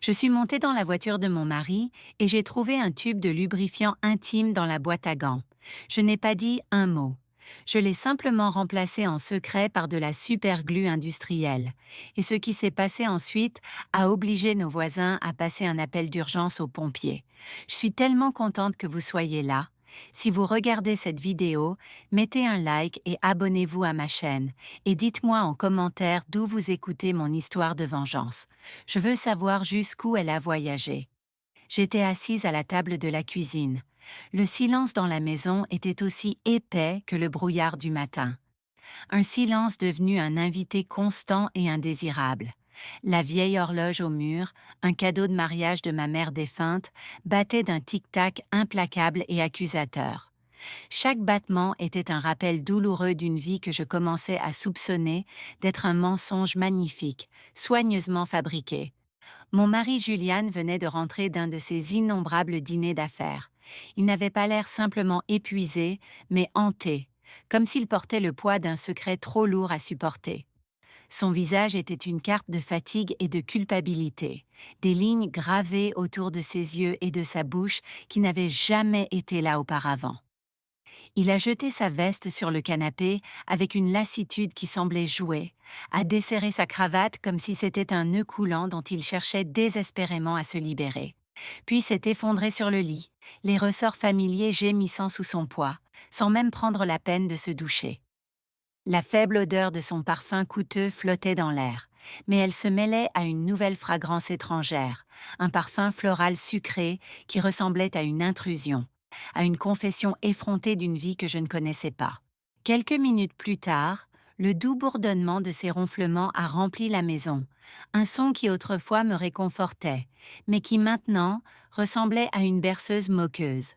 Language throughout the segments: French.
Je suis montée dans la voiture de mon mari et j'ai trouvé un tube de lubrifiant intime dans la boîte à gants. Je n'ai pas dit un mot. Je l'ai simplement remplacé en secret par de la superglue industrielle. Et ce qui s'est passé ensuite a obligé nos voisins à passer un appel d'urgence aux pompiers. Je suis tellement contente que vous soyez là. Si vous regardez cette vidéo, mettez un like et abonnez-vous à ma chaîne. Et dites-moi en commentaire d'où vous écoutez mon histoire de vengeance. Je veux savoir jusqu'où elle a voyagé. J'étais assise à la table de la cuisine. Le silence dans la maison était aussi épais que le brouillard du matin. Un silence devenu un invité constant et indésirable. La vieille horloge au mur, un cadeau de mariage de ma mère défunte, battait d'un tic-tac implacable et accusateur. Chaque battement était un rappel douloureux d'une vie que je commençais à soupçonner d'être un mensonge magnifique, soigneusement fabriqué. Mon mari Julian venait de rentrer d'un de ses innombrables dîners d'affaires. Il n'avait pas l'air simplement épuisé, mais hanté, comme s'il portait le poids d'un secret trop lourd à supporter. Son visage était une carte de fatigue et de culpabilité, des lignes gravées autour de ses yeux et de sa bouche qui n'avaient jamais été là auparavant. Il a jeté sa veste sur le canapé avec une lassitude qui semblait jouer, a desserré sa cravate comme si c'était un nœud coulant dont il cherchait désespérément à se libérer. Puis s'est effondré sur le lit, les ressorts familiers gémissant sous son poids, sans même prendre la peine de se doucher. La faible odeur de son parfum coûteux flottait dans l'air, mais elle se mêlait à une nouvelle fragrance étrangère, un parfum floral sucré qui ressemblait à une intrusion, à une confession effrontée d'une vie que je ne connaissais pas. Quelques minutes plus tard, le doux bourdonnement de ses ronflements a rempli la maison, un son qui autrefois me réconfortait, mais qui maintenant ressemblait à une berceuse moqueuse,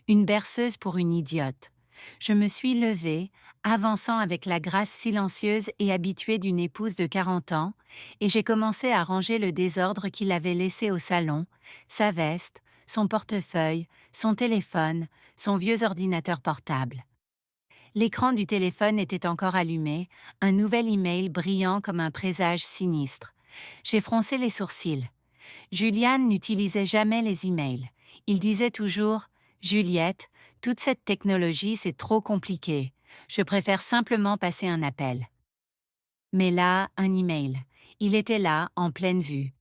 une berceuse pour une idiote. Je me suis levée, avançant avec la grâce silencieuse et habituée d'une épouse de 40 ans, et j'ai commencé à ranger le désordre qu'il avait laissé au salon, sa veste, son portefeuille, son téléphone, son vieux ordinateur portable. L'écran du téléphone était encore allumé, un nouvel email brillant comme un présage sinistre. J'ai froncé les sourcils. Julian n'utilisait jamais les emails. Il disait toujours « Juliette, toute cette technologie, c'est trop compliqué. Je préfère simplement passer un appel. » Mais là, un email. Il était là, en pleine vue.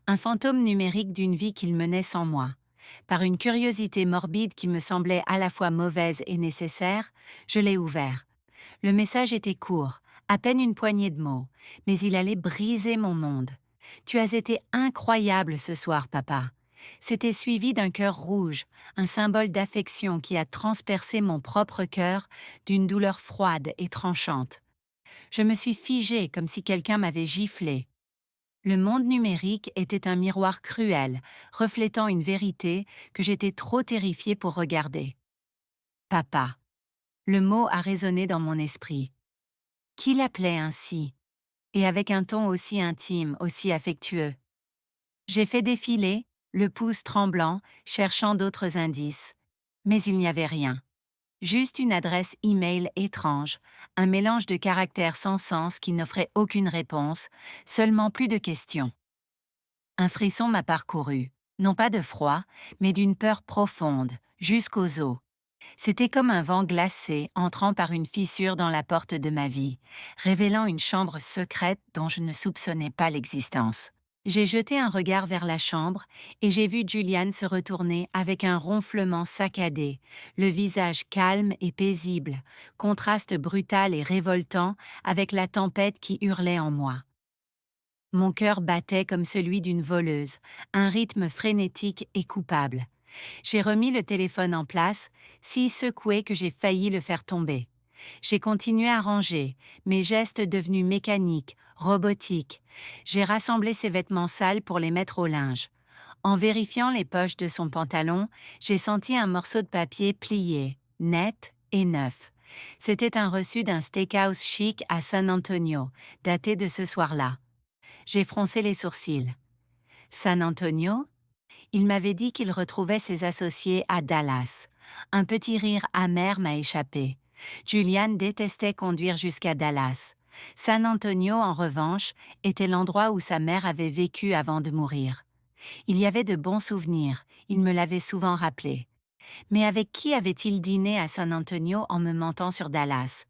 Un fantôme numérique d'une vie qu'il menait sans moi. Par une curiosité morbide qui me semblait à la fois mauvaise et nécessaire, je l'ai ouvert. Le message était court, à peine une poignée de mots, mais il allait briser mon monde. Tu as été incroyable ce soir, papa. C'était suivi d'un cœur rouge, un symbole d'affection qui a transpercé mon propre cœur d'une douleur froide et tranchante. Je me suis figée comme si quelqu'un m'avait giflé. Le monde numérique était un miroir cruel, reflétant une vérité que j'étais trop terrifiée pour regarder. Papa. Le mot a résonné dans mon esprit. Qui l'appelait ainsi? Et avec un ton aussi intime, aussi affectueux. J'ai fait défiler, le pouce tremblant, cherchant d'autres indices. Mais il n'y avait rien. Juste une adresse e-mail étrange, un mélange de caractères sans sens qui n'offrait aucune réponse, seulement plus de questions. Un frisson m'a parcouru, non pas de froid, mais d'une peur profonde, jusqu'aux os. C'était comme un vent glacé entrant par une fissure dans la porte de ma vie, révélant une chambre secrète dont je ne soupçonnais pas l'existence. J'ai jeté un regard vers la chambre et j'ai vu Julian se retourner avec un ronflement saccadé, le visage calme et paisible, contraste brutal et révoltant avec la tempête qui hurlait en moi. Mon cœur battait comme celui d'une voleuse, un rythme frénétique et coupable. J'ai remis le téléphone en place, si secoué que j'ai failli le faire tomber. J'ai continué à ranger, mes gestes devenus mécaniques, robotiques. J'ai rassemblé ses vêtements sales pour les mettre au linge. En vérifiant les poches de son pantalon, j'ai senti un morceau de papier plié, net et neuf. C'était un reçu d'un steakhouse chic à San Antonio, daté de ce soir-là. J'ai froncé les sourcils. San Antonio? Il m'avait dit qu'il retrouvait ses associés à Dallas. Un petit rire amer m'a échappé. Julian détestait conduire jusqu'à Dallas. San Antonio, en revanche, était l'endroit où sa mère avait vécu avant de mourir. Il y avait de bons souvenirs, il me l'avait souvent rappelé. Mais avec qui avait-il dîné à San Antonio en me mentant sur Dallas?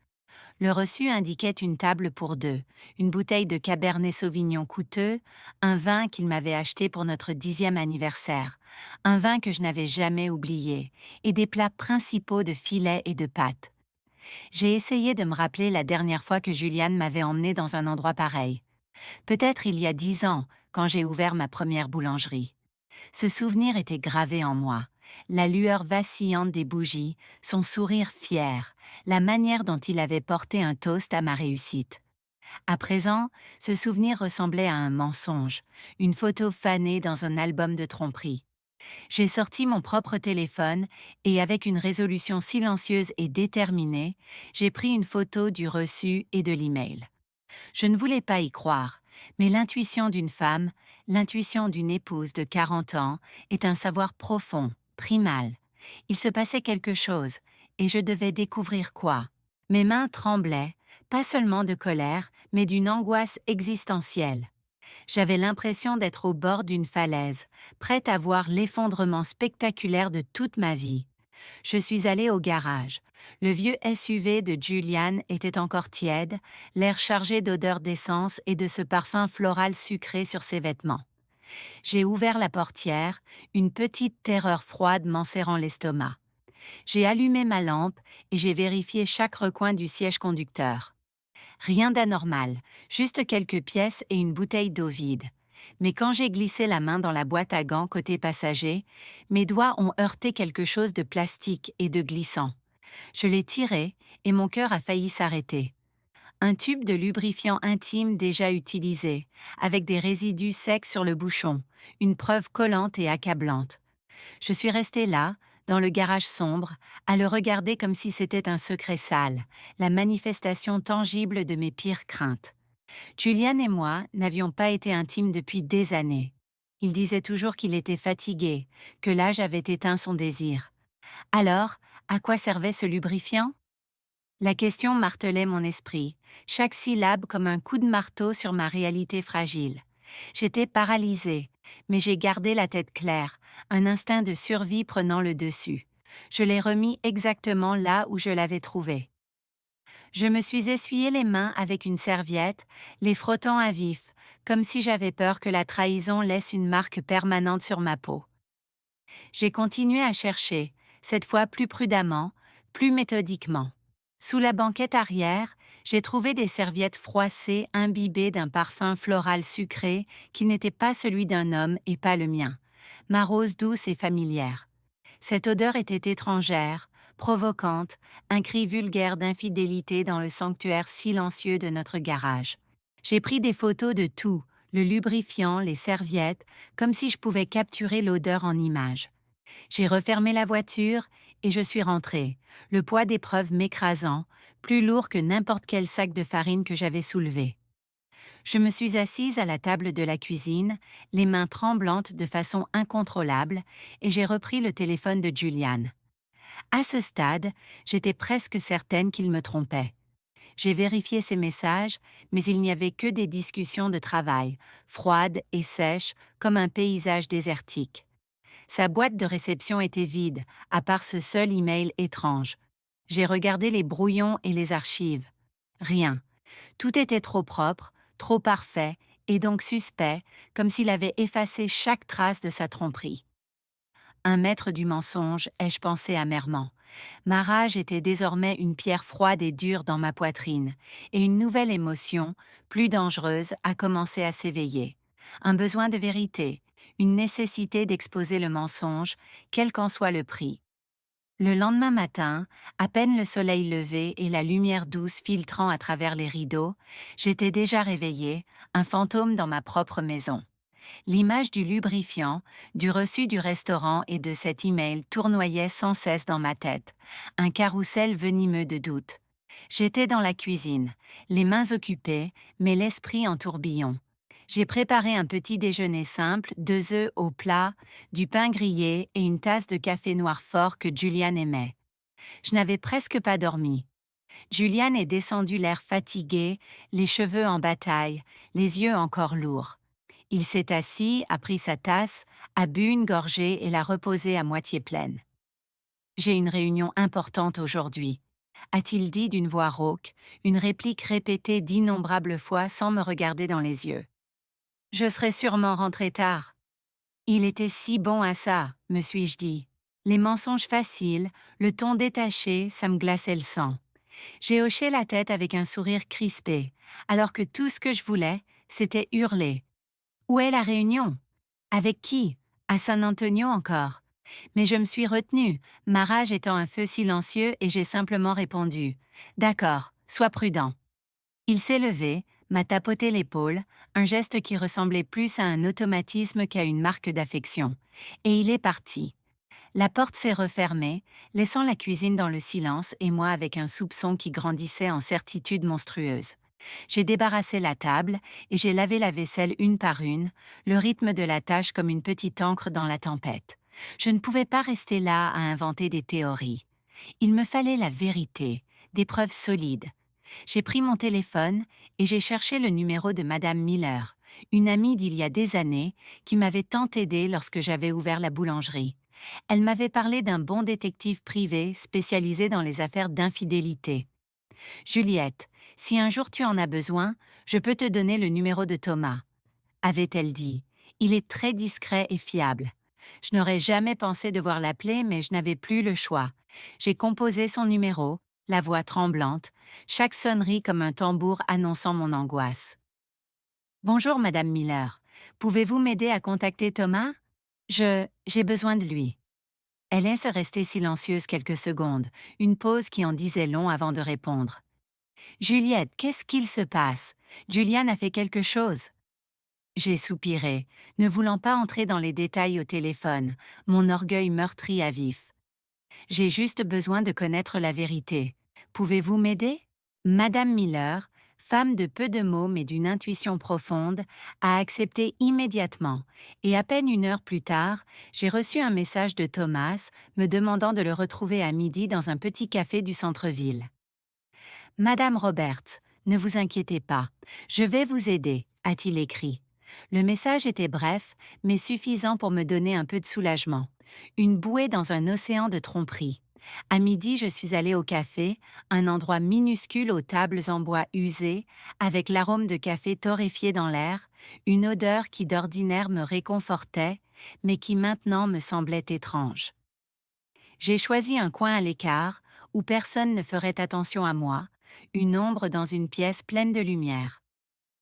Le reçu indiquait une table pour deux, une bouteille de Cabernet Sauvignon coûteux, un vin qu'il m'avait acheté pour notre 10e anniversaire, un vin que je n'avais jamais oublié, et des plats principaux de filets et de pâtes. J'ai essayé de me rappeler la dernière fois que Juliane m'avait emmené dans un endroit pareil. Peut-être il y a 10 ans, quand j'ai ouvert ma première boulangerie. Ce souvenir était gravé en moi. La lueur vacillante des bougies, son sourire fier, la manière dont il avait porté un toast à ma réussite. À présent, ce souvenir ressemblait à un mensonge, une photo fanée dans un album de tromperie. J'ai sorti mon propre téléphone et avec une résolution silencieuse et déterminée, j'ai pris une photo du reçu et de l'email. Je ne voulais pas y croire, mais l'intuition d'une femme, l'intuition d'une épouse de 40 ans, est un savoir profond, primal. Il se passait quelque chose, et je devais découvrir quoi. Mes mains tremblaient, pas seulement de colère, mais d'une angoisse existentielle. J'avais l'impression d'être au bord d'une falaise, prête à voir l'effondrement spectaculaire de toute ma vie. Je suis allée au garage. Le vieux SUV de Julian était encore tiède, l'air chargé d'odeurs d'essence et de ce parfum floral sucré sur ses vêtements. J'ai ouvert la portière, une petite terreur froide m'enserrant l'estomac. J'ai allumé ma lampe et j'ai vérifié chaque recoin du siège conducteur. Rien d'anormal, juste quelques pièces et une bouteille d'eau vide. Mais quand j'ai glissé la main dans la boîte à gants côté passager, mes doigts ont heurté quelque chose de plastique et de glissant. Je l'ai tiré et mon cœur a failli s'arrêter. Un tube de lubrifiant intime déjà utilisé, avec des résidus secs sur le bouchon, une preuve collante et accablante. Je suis restée là, dans le garage sombre, à le regarder comme si c'était un secret sale, la manifestation tangible de mes pires craintes. Julian et moi n'avions pas été intimes depuis des années. Il disait toujours qu'il était fatigué, que l'âge avait éteint son désir. Alors, à quoi servait ce lubrifiant? La question martelait mon esprit, chaque syllabe comme un coup de marteau sur ma réalité fragile. J'étais paralysée, mais j'ai gardé la tête claire, un instinct de survie prenant le dessus. Je l'ai remis exactement là où je l'avais trouvé. Je me suis essuyé les mains avec une serviette, les frottant à vif, comme si j'avais peur que la trahison laisse une marque permanente sur ma peau. J'ai continué à chercher, cette fois plus prudemment, plus méthodiquement. Sous la banquette arrière, j'ai trouvé des serviettes froissées imbibées d'un parfum floral sucré qui n'était pas celui d'un homme et pas le mien. Ma rose douce et familière. Cette odeur était étrangère, provocante, un cri vulgaire d'infidélité dans le sanctuaire silencieux de notre garage. J'ai pris des photos de tout, le lubrifiant, les serviettes, comme si je pouvais capturer l'odeur en images. J'ai refermé la voiture et je suis rentrée, le poids des preuves m'écrasant, plus lourd que n'importe quel sac de farine que j'avais soulevé. Je me suis assise à la table de la cuisine, les mains tremblantes de façon incontrôlable, et j'ai repris le téléphone de Julian. À ce stade, j'étais presque certaine qu'il me trompait. J'ai vérifié ses messages, mais il n'y avait que des discussions de travail, froides et sèches comme un paysage désertique. Sa boîte de réception était vide, à part ce seul email étrange. J'ai regardé les brouillons et les archives. Rien. Tout était trop propre, trop parfait, et donc suspect, comme s'il avait effacé chaque trace de sa tromperie. Un maître du mensonge, ai-je pensé amèrement. Ma rage était désormais une pierre froide et dure dans ma poitrine, et une nouvelle émotion, plus dangereuse, a commencé à s'éveiller. Un besoin de vérité, une nécessité d'exposer le mensonge, quel qu'en soit le prix. Le lendemain matin, à peine le soleil levé et la lumière douce filtrant à travers les rideaux, j'étais déjà réveillée, un fantôme dans ma propre maison. L'image du lubrifiant, du reçu du restaurant et de cet email tournoyait sans cesse dans ma tête, un carrousel venimeux de doutes. J'étais dans la cuisine, les mains occupées, mais l'esprit en tourbillon. J'ai préparé un petit déjeuner simple, 2 œufs au plat, du pain grillé et une tasse de café noir fort que Julian aimait. Je n'avais presque pas dormi. Julian est descendu l'air fatigué, les cheveux en bataille, les yeux encore lourds. Il s'est assis, a pris sa tasse, a bu une gorgée et l'a reposée à moitié pleine. J'ai une réunion importante aujourd'hui, a-t-il dit d'une voix rauque, une réplique répétée d'innombrables fois sans me regarder dans les yeux. Je serai sûrement rentré tard. Il était si bon à ça, me suis-je dit. Les mensonges faciles, le ton détaché, ça me glaçait le sang. J'ai hoché la tête avec un sourire crispé, alors que tout ce que je voulais, c'était hurler. Où est la réunion? Avec qui? À San Antonio encore. Mais je me suis retenue, ma rage étant un feu silencieux et j'ai simplement répondu. D'accord, sois prudent. Il s'est levé, m'a tapoté l'épaule, un geste qui ressemblait plus à un automatisme qu'à une marque d'affection. Et il est parti. La porte s'est refermée, laissant la cuisine dans le silence et moi avec un soupçon qui grandissait en certitude monstrueuse. J'ai débarrassé la table et j'ai lavé la vaisselle une par une, le rythme de la tâche comme une petite encre dans la tempête. Je ne pouvais pas rester là à inventer des théories. Il me fallait la vérité, des preuves solides. J'ai pris mon téléphone et j'ai cherché le numéro de Madame Miller, une amie d'il y a des années qui m'avait tant aidée lorsque j'avais ouvert la boulangerie. Elle m'avait parlé d'un bon détective privé spécialisé dans les affaires d'infidélité. Juliette, si un jour tu en as besoin, je peux te donner le numéro de Thomas, avait-elle dit. Il est très discret et fiable. Je n'aurais jamais pensé devoir l'appeler, mais je n'avais plus le choix. J'ai composé son numéro, la voix tremblante, chaque sonnerie comme un tambour annonçant mon angoisse. Bonjour, Madame Miller. Pouvez-vous m'aider à contacter Thomas? J'ai besoin de lui. Elle est restée silencieuse quelques secondes, une pause qui en disait long avant de répondre. Juliette, qu'est-ce qu'il se passe? Julian a fait quelque chose. J'ai soupiré, ne voulant pas entrer dans les détails au téléphone, mon orgueil meurtri à vif. J'ai juste besoin de connaître la vérité. Pouvez-vous m'aider? Madame Miller, femme de peu de mots mais d'une intuition profonde, a accepté immédiatement, et à peine une heure plus tard, j'ai reçu un message de Thomas me demandant de le retrouver à midi dans un petit café du centre-ville. Madame Roberts, ne vous inquiétez pas, je vais vous aider, a-t-il écrit. Le message était bref, mais suffisant pour me donner un peu de soulagement. Une bouée dans un océan de tromperies. À midi, je suis allée au café, un endroit minuscule aux tables en bois usées, avec l'arôme de café torréfié dans l'air, une odeur qui d'ordinaire me réconfortait, mais qui maintenant me semblait étrange. J'ai choisi un coin à l'écart, où personne ne ferait attention à moi, une ombre dans une pièce pleine de lumière.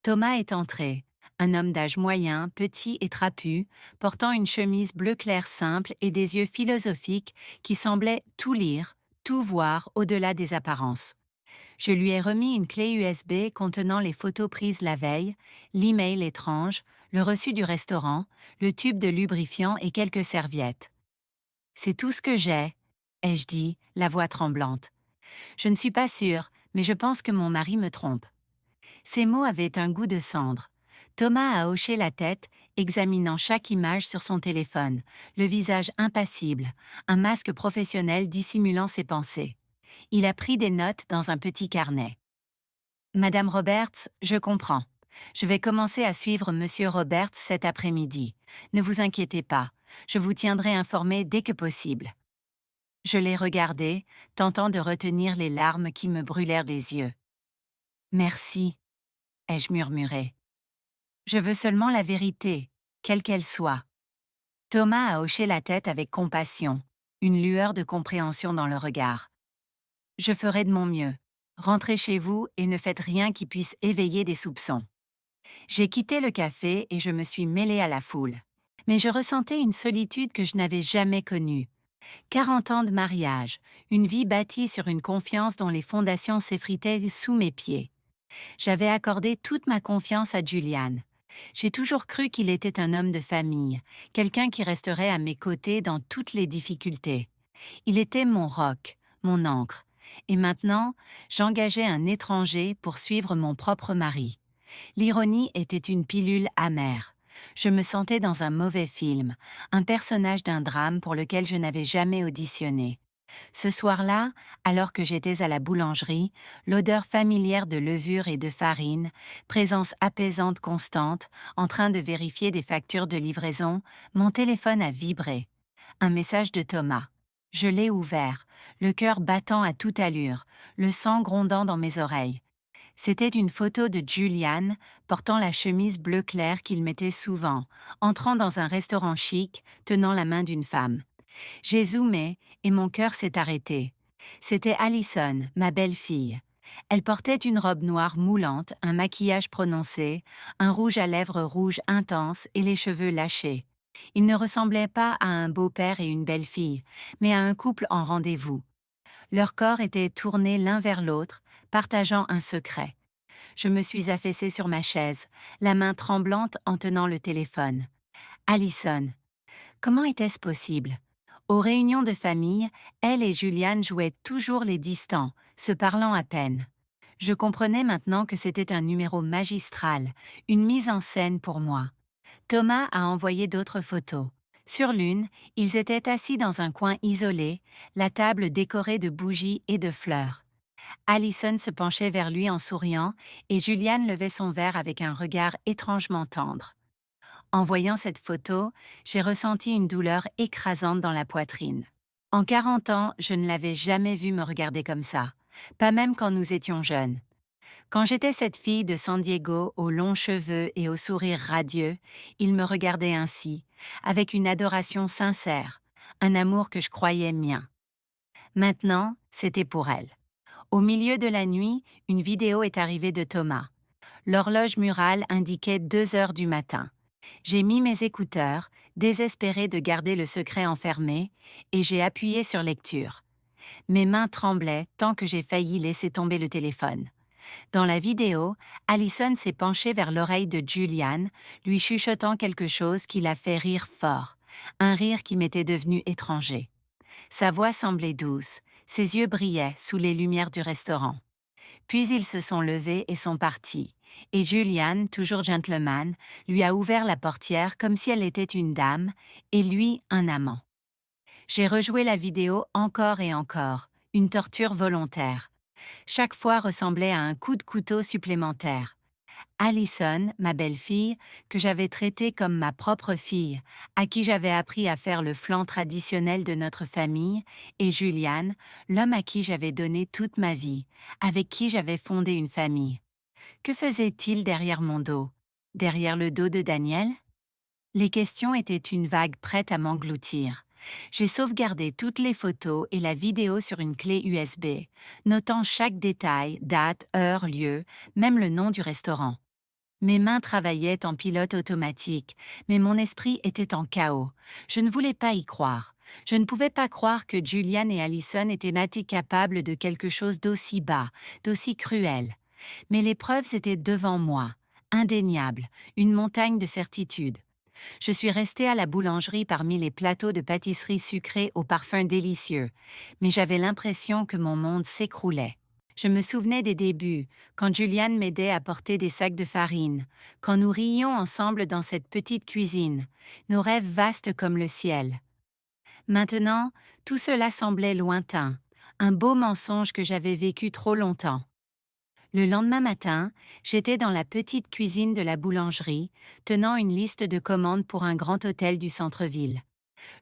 Thomas est entré, un homme d'âge moyen, petit et trapu, portant une chemise bleu clair simple et des yeux philosophiques qui semblaient tout lire, tout voir au-delà des apparences. Je lui ai remis une clé USB contenant les photos prises la veille, l'email étrange, le reçu du restaurant, le tube de lubrifiant et quelques serviettes. C'est tout ce que j'ai, ai-je dit, la voix tremblante. Je ne suis pas sûre, mais je pense que mon mari me trompe. Ces mots avaient un goût de cendre. Thomas a hoché la tête, examinant chaque image sur son téléphone, le visage impassible, un masque professionnel dissimulant ses pensées. Il a pris des notes dans un petit carnet. Madame Roberts, je comprends. Je vais commencer à suivre Monsieur Roberts cet après-midi. Ne vous inquiétez pas, je vous tiendrai informé dès que possible. Je l'ai regardé, tentant de retenir les larmes qui me brûlèrent les yeux. Merci, ai-je murmuré. Je veux seulement la vérité, quelle qu'elle soit. Thomas a hoché la tête avec compassion, une lueur de compréhension dans le regard. Je ferai de mon mieux. Rentrez chez vous et ne faites rien qui puisse éveiller des soupçons. J'ai quitté le café et je me suis mêlée à la foule. Mais je ressentais une solitude que je n'avais jamais connue. 40 ans de mariage, une vie bâtie sur une confiance dont les fondations s'effritaient sous mes pieds. J'avais accordé toute ma confiance à Julian. J'ai toujours cru qu'il était un homme de famille, quelqu'un qui resterait à mes côtés dans toutes les difficultés. Il était mon roc, mon ancre. Et maintenant, j'engageais un étranger pour suivre mon propre mari. L'ironie était une pilule amère. Je me sentais dans un mauvais film, un personnage d'un drame pour lequel je n'avais jamais auditionné. Ce soir-là, alors que j'étais à la boulangerie, l'odeur familière de levure et de farine, présence apaisante constante, en train de vérifier des factures de livraison, mon téléphone a vibré. Un message de Thomas. Je l'ai ouvert, le cœur battant à toute allure, le sang grondant dans mes oreilles. C'était une photo de Julian, portant la chemise bleu clair qu'il mettait souvent, entrant dans un restaurant chic, tenant la main d'une femme. J'ai zoomé et mon cœur s'est arrêté. C'était Allison, ma belle-fille. Elle portait une robe noire moulante, un maquillage prononcé, un rouge à lèvres rouge intense et les cheveux lâchés. Il ne ressemblait pas à un beau-père et une belle-fille, mais à un couple en rendez-vous. Leurs corps étaient tournés l'un vers l'autre, partageant un secret. Je me suis affaissée sur ma chaise, la main tremblante en tenant le téléphone. Allison. Comment était-ce possible? Aux réunions de famille, elle et Juliane jouaient toujours les distants, se parlant à peine. Je comprenais maintenant que c'était un numéro magistral, une mise en scène pour moi. Thomas a envoyé d'autres photos. Sur l'une, ils étaient assis dans un coin isolé, la table décorée de bougies et de fleurs. Allison se penchait vers lui en souriant et Juliane levait son verre avec un regard étrangement tendre. En voyant cette photo, j'ai ressenti une douleur écrasante dans la poitrine. En 40 ans, je ne l'avais jamais vu me regarder comme ça, pas même quand nous étions jeunes. Quand j'étais cette fille de San Diego aux longs cheveux et au sourire radieux, il me regardait ainsi, avec une adoration sincère, un amour que je croyais mien. Maintenant, c'était pour elle. Au milieu de la nuit, une vidéo est arrivée de Thomas. L'horloge murale indiquait 2 heures du matin. J'ai mis mes écouteurs, désespérée de garder le secret enfermé, et j'ai appuyé sur lecture. Mes mains tremblaient tant que j'ai failli laisser tomber le téléphone. Dans la vidéo, Allison s'est penchée vers l'oreille de Julian, lui chuchotant quelque chose qui l'a fait rire fort, un rire qui m'était devenu étranger. Sa voix semblait douce, ses yeux brillaient sous les lumières du restaurant. Puis ils se sont levés et sont partis, et Julian, toujours gentleman, lui a ouvert la portière comme si elle était une dame, et lui un amant. J'ai rejoué la vidéo encore et encore, une torture volontaire. Chaque fois ressemblait à un coup de couteau supplémentaire. Allison, ma belle-fille, que j'avais traitée comme ma propre fille, à qui j'avais appris à faire le flan traditionnel de notre famille, et Julian, l'homme à qui j'avais donné toute ma vie, avec qui j'avais fondé une famille. Que faisait-il derrière mon dos? Derrière le dos de Daniel? Les questions étaient une vague prête à m'engloutir. J'ai sauvegardé toutes les photos et la vidéo sur une clé USB, notant chaque détail, date, heure, lieu, même le nom du restaurant. Mes mains travaillaient en pilote automatique, mais mon esprit était en chaos. Je ne voulais pas y croire. Je ne pouvais pas croire que Julian et Allison étaient nés capables de quelque chose d'aussi bas, d'aussi cruel. Mais les preuves étaient devant moi, indéniables, une montagne de certitude. Je suis restée à la boulangerie parmi les plateaux de pâtisserie sucrée au parfum délicieux, mais j'avais l'impression que mon monde s'écroulait. Je me souvenais des débuts, quand Juliane m'aidait à porter des sacs de farine, quand nous riions ensemble dans cette petite cuisine, nos rêves vastes comme le ciel. Maintenant, tout cela semblait lointain, un beau mensonge que j'avais vécu trop longtemps. Le lendemain matin, j'étais dans la petite cuisine de la boulangerie, tenant une liste de commandes pour un grand hôtel du centre-ville.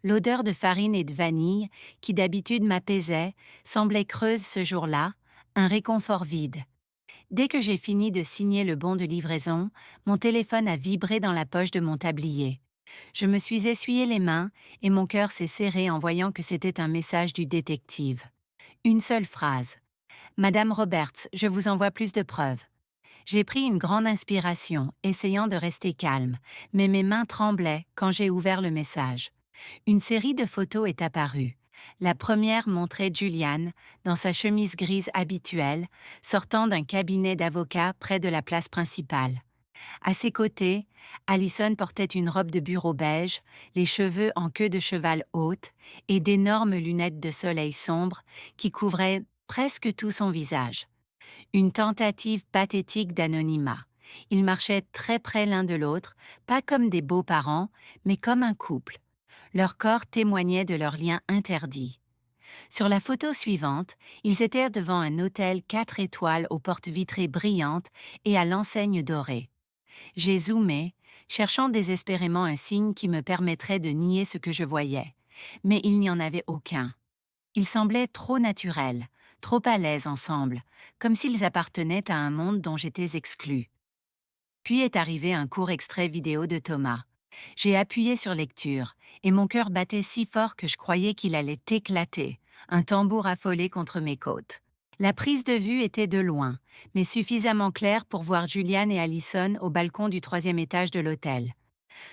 L'odeur de farine et de vanille, qui d'habitude m'apaisait, semblait creuse ce jour-là, un réconfort vide. Dès que j'ai fini de signer le bon de livraison, mon téléphone a vibré dans la poche de mon tablier. Je me suis essuyé les mains et mon cœur s'est serré en voyant que c'était un message du détective. Une seule phrase. Madame Roberts, je vous envoie plus de preuves. J'ai pris une grande inspiration, essayant de rester calme, mais mes mains tremblaient quand j'ai ouvert le message. Une série de photos est apparue. La première montrait Juliane, dans sa chemise grise habituelle, sortant d'un cabinet d'avocat près de la place principale. À ses côtés, Allison portait une robe de bureau beige, les cheveux en queue de cheval haute et d'énormes lunettes de soleil sombre qui couvraient presque tout son visage. Une tentative pathétique d'anonymat. Ils marchaient très près l'un de l'autre, pas comme des beaux-parents, mais comme un couple. Leur corps témoignait de leur lien interdit. Sur la photo suivante, ils étaient devant un hôtel 4 étoiles aux portes vitrées brillantes et à l'enseigne dorée. J'ai zoomé, cherchant désespérément un signe qui me permettrait de nier ce que je voyais. Mais il n'y en avait aucun. Ils semblaient trop naturels, trop à l'aise ensemble, comme s'ils appartenaient à un monde dont j'étais exclue. Puis est arrivé un court extrait vidéo de Thomas. J'ai appuyé sur lecture, et mon cœur battait si fort que je croyais qu'il allait éclater, un tambour affolé contre mes côtes. La prise de vue était de loin, mais suffisamment claire pour voir Juliane et Allison au balcon du 3e étage de l'hôtel.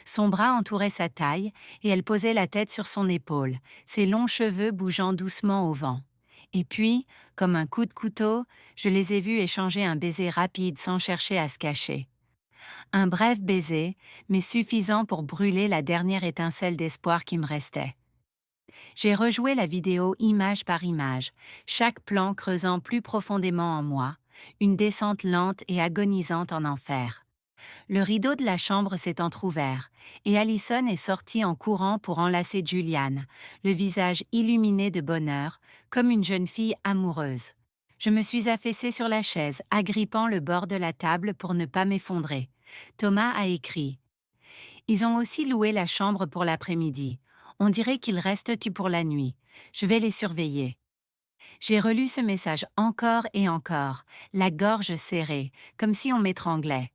Son bras entourait sa taille, et elle posait la tête sur son épaule, ses longs cheveux bougeant doucement au vent. Et puis, comme un coup de couteau, je les ai vus échanger un baiser rapide sans chercher à se cacher. Un bref baiser, mais suffisant pour brûler la dernière étincelle d'espoir qui me restait. J'ai rejoué la vidéo image par image, chaque plan creusant plus profondément en moi, une descente lente et agonisante en enfer. Le rideau de la chambre s'est entr'ouvert, et Allison est sortie en courant pour enlacer Juliane, le visage illuminé de bonheur, comme une jeune fille amoureuse. Je me suis affaissée sur la chaise, agrippant le bord de la table pour ne pas m'effondrer. Thomas a écrit. Ils ont aussi loué la chambre pour l'après-midi. On dirait qu'ils restent pour la nuit. Je vais les surveiller. J'ai relu ce message encore et encore, la gorge serrée, comme si on m'étranglait.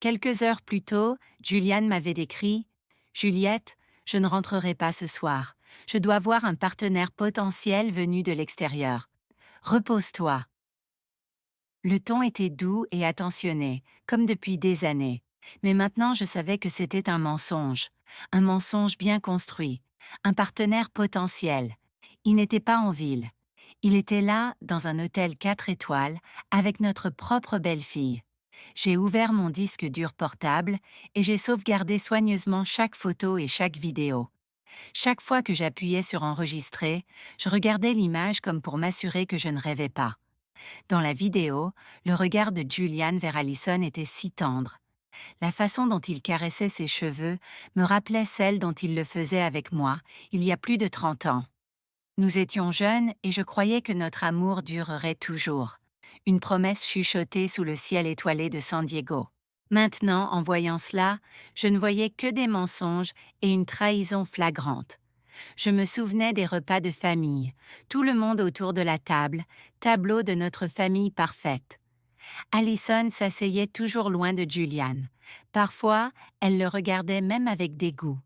Quelques heures plus tôt, Juliane m'avait décrit « Juliette, je ne rentrerai pas ce soir. Je dois voir un partenaire potentiel venu de l'extérieur. Repose-toi. » Le ton était doux et attentionné, comme depuis des années. Mais maintenant je savais que c'était un mensonge bien construit, un partenaire potentiel. Il n'était pas en ville. Il était là, dans un hôtel 4 étoiles, avec notre propre belle-fille. J'ai ouvert mon disque dur portable et j'ai sauvegardé soigneusement chaque photo et chaque vidéo. Chaque fois que j'appuyais sur enregistrer, je regardais l'image comme pour m'assurer que je ne rêvais pas. Dans la vidéo, le regard de Julian vers Allison était si tendre. La façon dont il caressait ses cheveux me rappelait celle dont il le faisait avec moi, il y a plus de 30 ans. Nous étions jeunes et je croyais que notre amour durerait toujours. Une promesse chuchotée sous le ciel étoilé de San Diego. Maintenant, en voyant cela, je ne voyais que des mensonges et une trahison flagrante. Je me souvenais des repas de famille, tout le monde autour de la table, tableau de notre famille parfaite. Allison s'asseyait toujours loin de Julian. Parfois, elle le regardait même avec dégoût.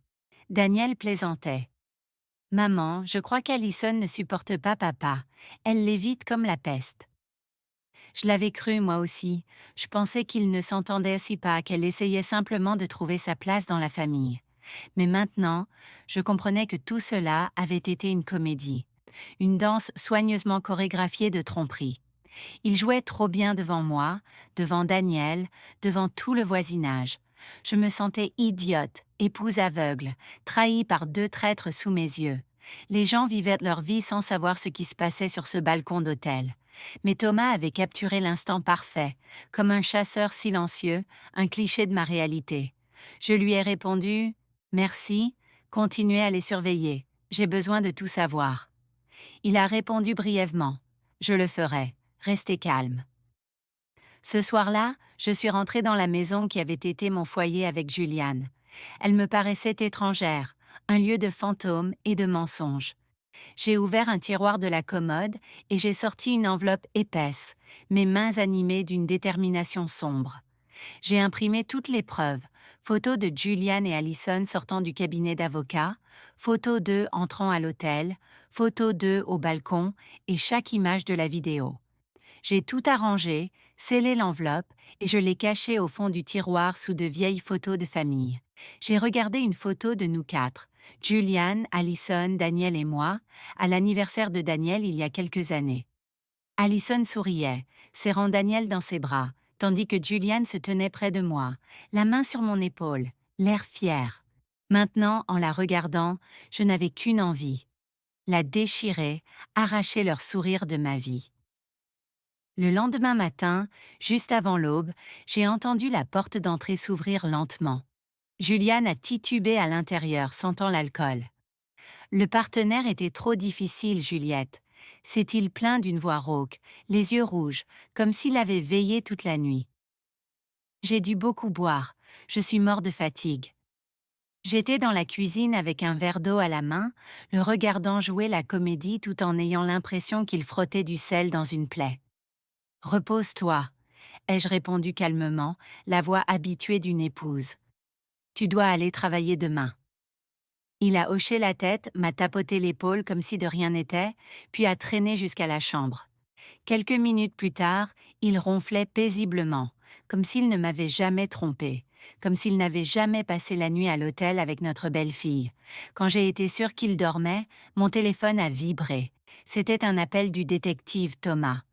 Daniel plaisantait. « Maman, je crois qu'Allison ne supporte pas papa. Elle l'évite comme la peste. » Je l'avais cru moi aussi. Je pensais qu'il ne s'entendait si pas, qu'elle essayait simplement de trouver sa place dans la famille. Mais maintenant, je comprenais que tout cela avait été une comédie. Une danse soigneusement chorégraphiée de tromperie. Il jouait trop bien devant moi, devant Daniel, devant tout le voisinage. Je me sentais idiote, épouse aveugle, trahie par 2 traîtres sous mes yeux. Les gens vivaient leur vie sans savoir ce qui se passait sur ce balcon d'hôtel. Mais Thomas avait capturé l'instant parfait, comme un chasseur silencieux, un cliché de ma réalité. Je lui ai répondu « Merci, continuez à les surveiller, j'ai besoin de tout savoir. » Il a répondu brièvement « Je le ferai, restez calme. » Ce soir-là, je suis rentrée dans la maison qui avait été mon foyer avec Juliane. Elle me paraissait étrangère, un lieu de fantômes et de mensonges. J'ai ouvert un tiroir de la commode et j'ai sorti une enveloppe épaisse, mes mains animées d'une détermination sombre. J'ai imprimé toutes les preuves, photos de Julian et Allison sortant du cabinet d'avocat, photos d'eux entrant à l'hôtel, photos d'eux au balcon et chaque image de la vidéo. J'ai tout arrangé, scellé l'enveloppe et je l'ai cachée au fond du tiroir sous de vieilles photos de famille. J'ai regardé une photo de nous 4, Julian, Allison, Daniel et moi, à l'anniversaire de Daniel il y a quelques années. Allison souriait, serrant Daniel dans ses bras, tandis que Julian se tenait près de moi, la main sur mon épaule, l'air fier. Maintenant, en la regardant, je n'avais qu'une envie. La déchirer, arracher leur sourire de ma vie. Le lendemain matin, juste avant l'aube, j'ai entendu la porte d'entrée s'ouvrir lentement. Juliane a titubé à l'intérieur, sentant l'alcool. Le partenaire était trop difficile, Juliette. S'est-il plaint d'une voix rauque, les yeux rouges, comme s'il avait veillé toute la nuit. J'ai dû beaucoup boire, je suis mort de fatigue. J'étais dans la cuisine avec un verre d'eau à la main, le regardant jouer la comédie tout en ayant l'impression qu'il frottait du sel dans une plaie. Repose-toi, ai-je répondu calmement, la voix habituée d'une épouse. Tu dois aller travailler demain. Il a hoché la tête, m'a tapoté l'épaule comme si de rien n'était, puis a traîné jusqu'à la chambre. Quelques minutes plus tard, il ronflait paisiblement, comme s'il ne m'avait jamais trompé, comme s'il n'avait jamais passé la nuit à l'hôtel avec notre belle-fille. Quand j'ai été sûre qu'il dormait, mon téléphone a vibré. C'était un appel du détective Thomas.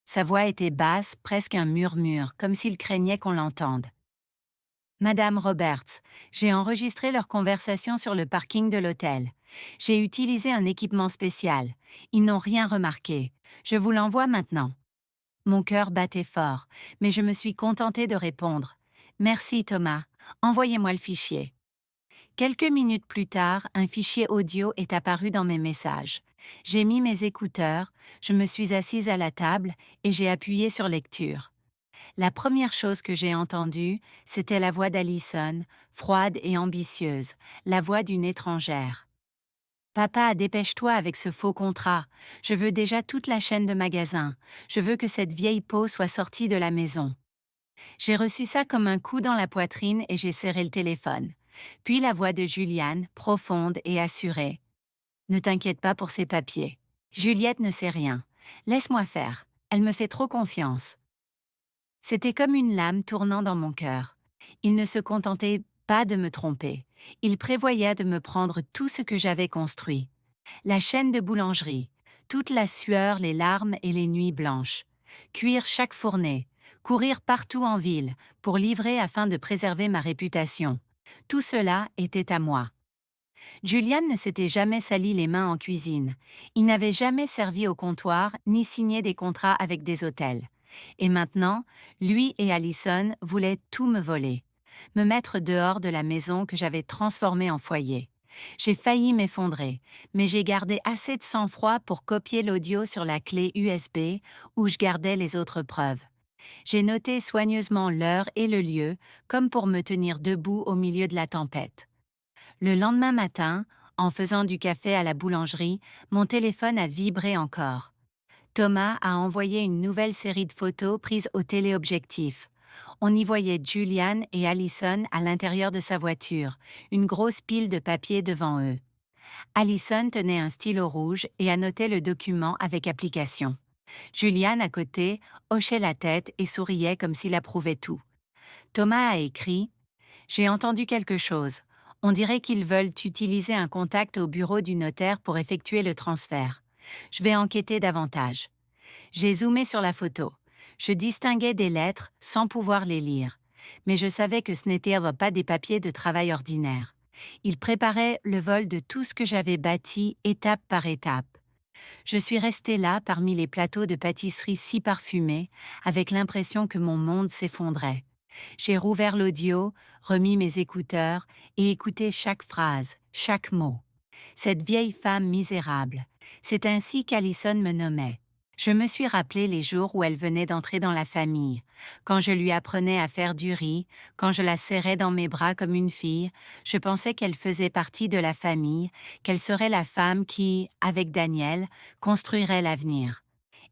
Sa voix était basse, presque un murmure, comme s'il craignait qu'on l'entende. Madame Roberts, j'ai enregistré leur conversation sur le parking de l'hôtel. J'ai utilisé un équipement spécial. Ils n'ont rien remarqué. Je vous l'envoie maintenant. Mon cœur battait fort, mais je me suis contentée de répondre. Merci Thomas, envoyez-moi le fichier. Quelques minutes plus tard, un fichier audio est apparu dans mes messages. J'ai mis mes écouteurs, je me suis assise à la table et j'ai appuyé sur lecture. La première chose que j'ai entendue, c'était la voix d'Alison, froide et ambitieuse, la voix d'une étrangère. Papa, dépêche-toi avec ce faux contrat. Je veux déjà toute la chaîne de magasins. Je veux que cette vieille peau soit sortie de la maison. J'ai reçu ça comme un coup dans la poitrine et j'ai serré le téléphone. Puis la voix de Juliane, profonde et assurée. Ne t'inquiète pas pour ces papiers. Juliette ne sait rien. Laisse-moi faire. Elle me fait trop confiance. C'était comme une lame tournant dans mon cœur. Il ne se contentait pas de me tromper. Il prévoyait de me prendre tout ce que j'avais construit. La chaîne de boulangerie, toute la sueur, les larmes et les nuits blanches. Cuire chaque fournée, courir partout en ville pour livrer afin de préserver ma réputation. Tout cela était à moi. Julian ne s'était jamais sali les mains en cuisine. Il n'avait jamais servi au comptoir ni signé des contrats avec des hôtels. Et maintenant, lui et Allison voulaient tout me voler, me mettre dehors de la maison que j'avais transformée en foyer. J'ai failli m'effondrer, mais j'ai gardé assez de sang-froid pour copier l'audio sur la clé USB où je gardais les autres preuves. J'ai noté soigneusement l'heure et le lieu, comme pour me tenir debout au milieu de la tempête. Le lendemain matin, en faisant du café à la boulangerie, mon téléphone a vibré encore. Thomas a envoyé une nouvelle série de photos prises au téléobjectif. On y voyait Julian et Allison à l'intérieur de sa voiture, une grosse pile de papier devant eux. Allison tenait un stylo rouge et annotait le document avec application. Julian, à côté, hochait la tête et souriait comme s'il approuvait tout. Thomas a écrit « J'ai entendu quelque chose. On dirait qu'ils veulent utiliser un contact au bureau du notaire pour effectuer le transfert. Je vais enquêter davantage. » J'ai zoomé sur la photo. Je distinguais des lettres sans pouvoir les lire. Mais je savais que ce n'étaient pas des papiers de travail ordinaires. Ils préparaient le vol de tout ce que j'avais bâti étape par étape. Je suis restée là parmi les plateaux de pâtisserie si parfumés, avec l'impression que mon monde s'effondrait. J'ai rouvert l'audio, remis mes écouteurs et écouté chaque phrase, chaque mot. Cette vieille femme misérable, c'est ainsi qu'Allison me nommait. Je me suis rappelé les jours où elle venait d'entrer dans la famille, quand je lui apprenais à faire du riz, quand je la serrais dans mes bras comme une fille, je pensais qu'elle faisait partie de la famille, qu'elle serait la femme qui, avec Daniel, construirait l'avenir.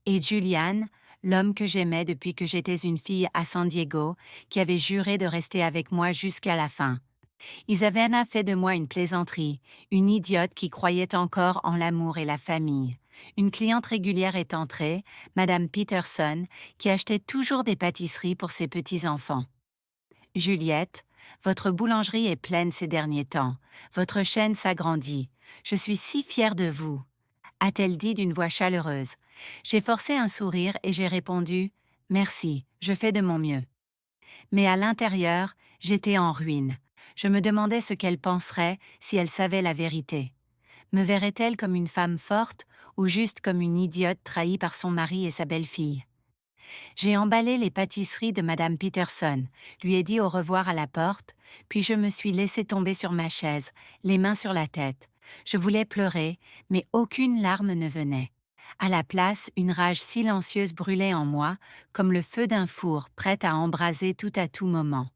Et Julian, l'homme que j'aimais depuis que j'étais une fille à San Diego, qui avait juré de rester avec moi jusqu'à la fin. Ils avaient fait de moi une plaisanterie, une idiote qui croyait encore en l'amour et la famille. Une cliente régulière est entrée, Madame Peterson, qui achetait toujours des pâtisseries pour ses petits-enfants. « Juliette, votre boulangerie est pleine ces derniers temps. Votre chaîne s'agrandit. Je suis si fière de vous. » a-t-elle dit d'une voix chaleureuse. J'ai forcé un sourire et j'ai répondu « Merci, je fais de mon mieux. » Mais à l'intérieur, j'étais en ruine. Je me demandais ce qu'elle penserait si elle savait la vérité. Me verrait-elle comme une femme forte ou juste comme une idiote trahie par son mari et sa belle-fille? J'ai emballé les pâtisseries de Madame Peterson, lui ai dit au revoir à la porte, puis je me suis laissée tomber sur ma chaise, les mains sur la tête. Je voulais pleurer, mais aucune larme ne venait. À la place, une rage silencieuse brûlait en moi, comme le feu d'un four prêt à embraser tout à tout moment.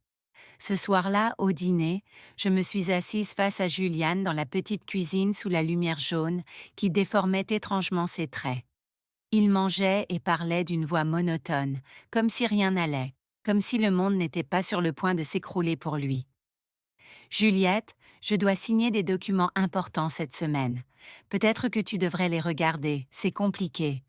Ce soir-là, au dîner, je me suis assise face à Juliane dans la petite cuisine sous la lumière jaune qui déformait étrangement ses traits. Il mangeait et parlait d'une voix monotone, comme si rien n'allait, comme si le monde n'était pas sur le point de s'écrouler pour lui. Juliette, je dois signer des documents importants cette semaine. Peut-être que tu devrais les regarder, c'est compliqué.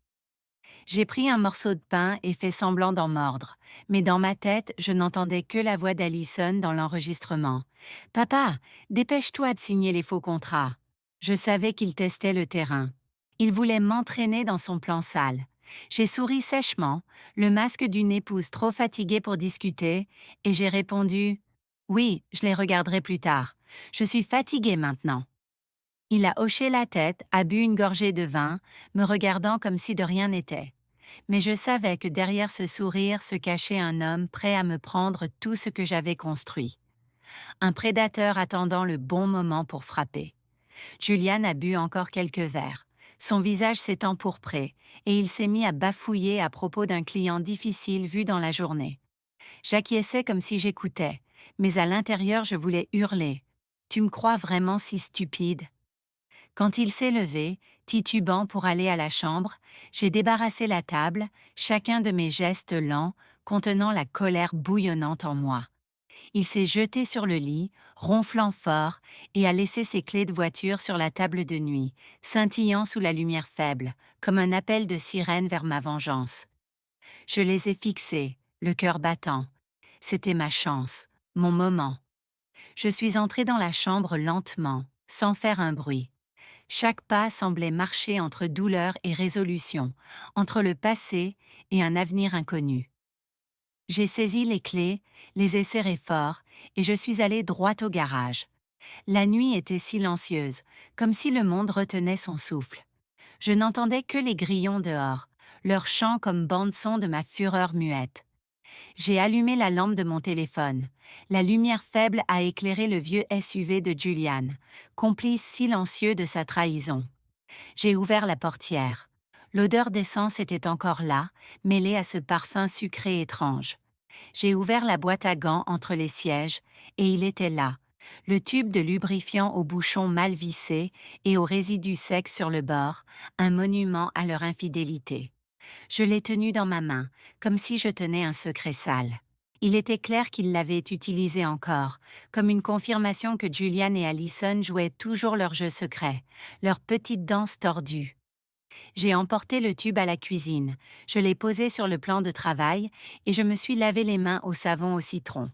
J'ai pris un morceau de pain et fait semblant d'en mordre, mais dans ma tête, je n'entendais que la voix d'Allison dans l'enregistrement. Papa, dépêche-toi de signer les faux contrats. Je savais qu'il testait le terrain. Il voulait m'entraîner dans son plan sale. J'ai souri sèchement, le masque d'une épouse trop fatiguée pour discuter, et j'ai répondu oui, je les regarderai plus tard. Je suis fatiguée maintenant. Il a hoché la tête, a bu une gorgée de vin, me regardant comme si de rien n'était. Mais je savais que derrière ce sourire se cachait un homme prêt à me prendre tout ce que j'avais construit. Un prédateur attendant le bon moment pour frapper. Julian a bu encore quelques verres. Son visage s'est empourpré et il s'est mis à bafouiller à propos d'un client difficile vu dans la journée. J'acquiesçais comme si j'écoutais, mais à l'intérieur je voulais hurler. « Tu me crois vraiment si stupide ?» Quand il s'est levé, titubant pour aller à la chambre, j'ai débarrassé la table, chacun de mes gestes lents, contenant la colère bouillonnante en moi. Il s'est jeté sur le lit, ronflant fort, et a laissé ses clés de voiture sur la table de nuit, scintillant sous la lumière faible, comme un appel de sirène vers ma vengeance. Je les ai fixés, le cœur battant. C'était ma chance, mon moment. Je suis entrée dans la chambre lentement, sans faire un bruit. Chaque pas semblait marcher entre douleur et résolution, entre le passé et un avenir inconnu. J'ai saisi les clés, les ai serrées fort, et je suis allée droit au garage. La nuit était silencieuse, comme si le monde retenait son souffle. Je n'entendais que les grillons dehors, leur chant comme bande-son de ma fureur muette. J'ai allumé la lampe de mon téléphone. La lumière faible a éclairé le vieux SUV de Julian, complice silencieux de sa trahison. J'ai ouvert la portière. L'odeur d'essence était encore là, mêlée à ce parfum sucré étrange. J'ai ouvert la boîte à gants entre les sièges, et il était là, le tube de lubrifiant au bouchon mal vissé et aux résidus secs sur le bord, un monument à leur infidélité. Je l'ai tenu dans ma main, comme si je tenais un secret sale. Il était clair qu'il l'avait utilisé encore, comme une confirmation que Julian et Allison jouaient toujours leur jeu secret, leur petite danse tordue. J'ai emporté le tube à la cuisine, je l'ai posé sur le plan de travail et je me suis lavé les mains au savon au citron.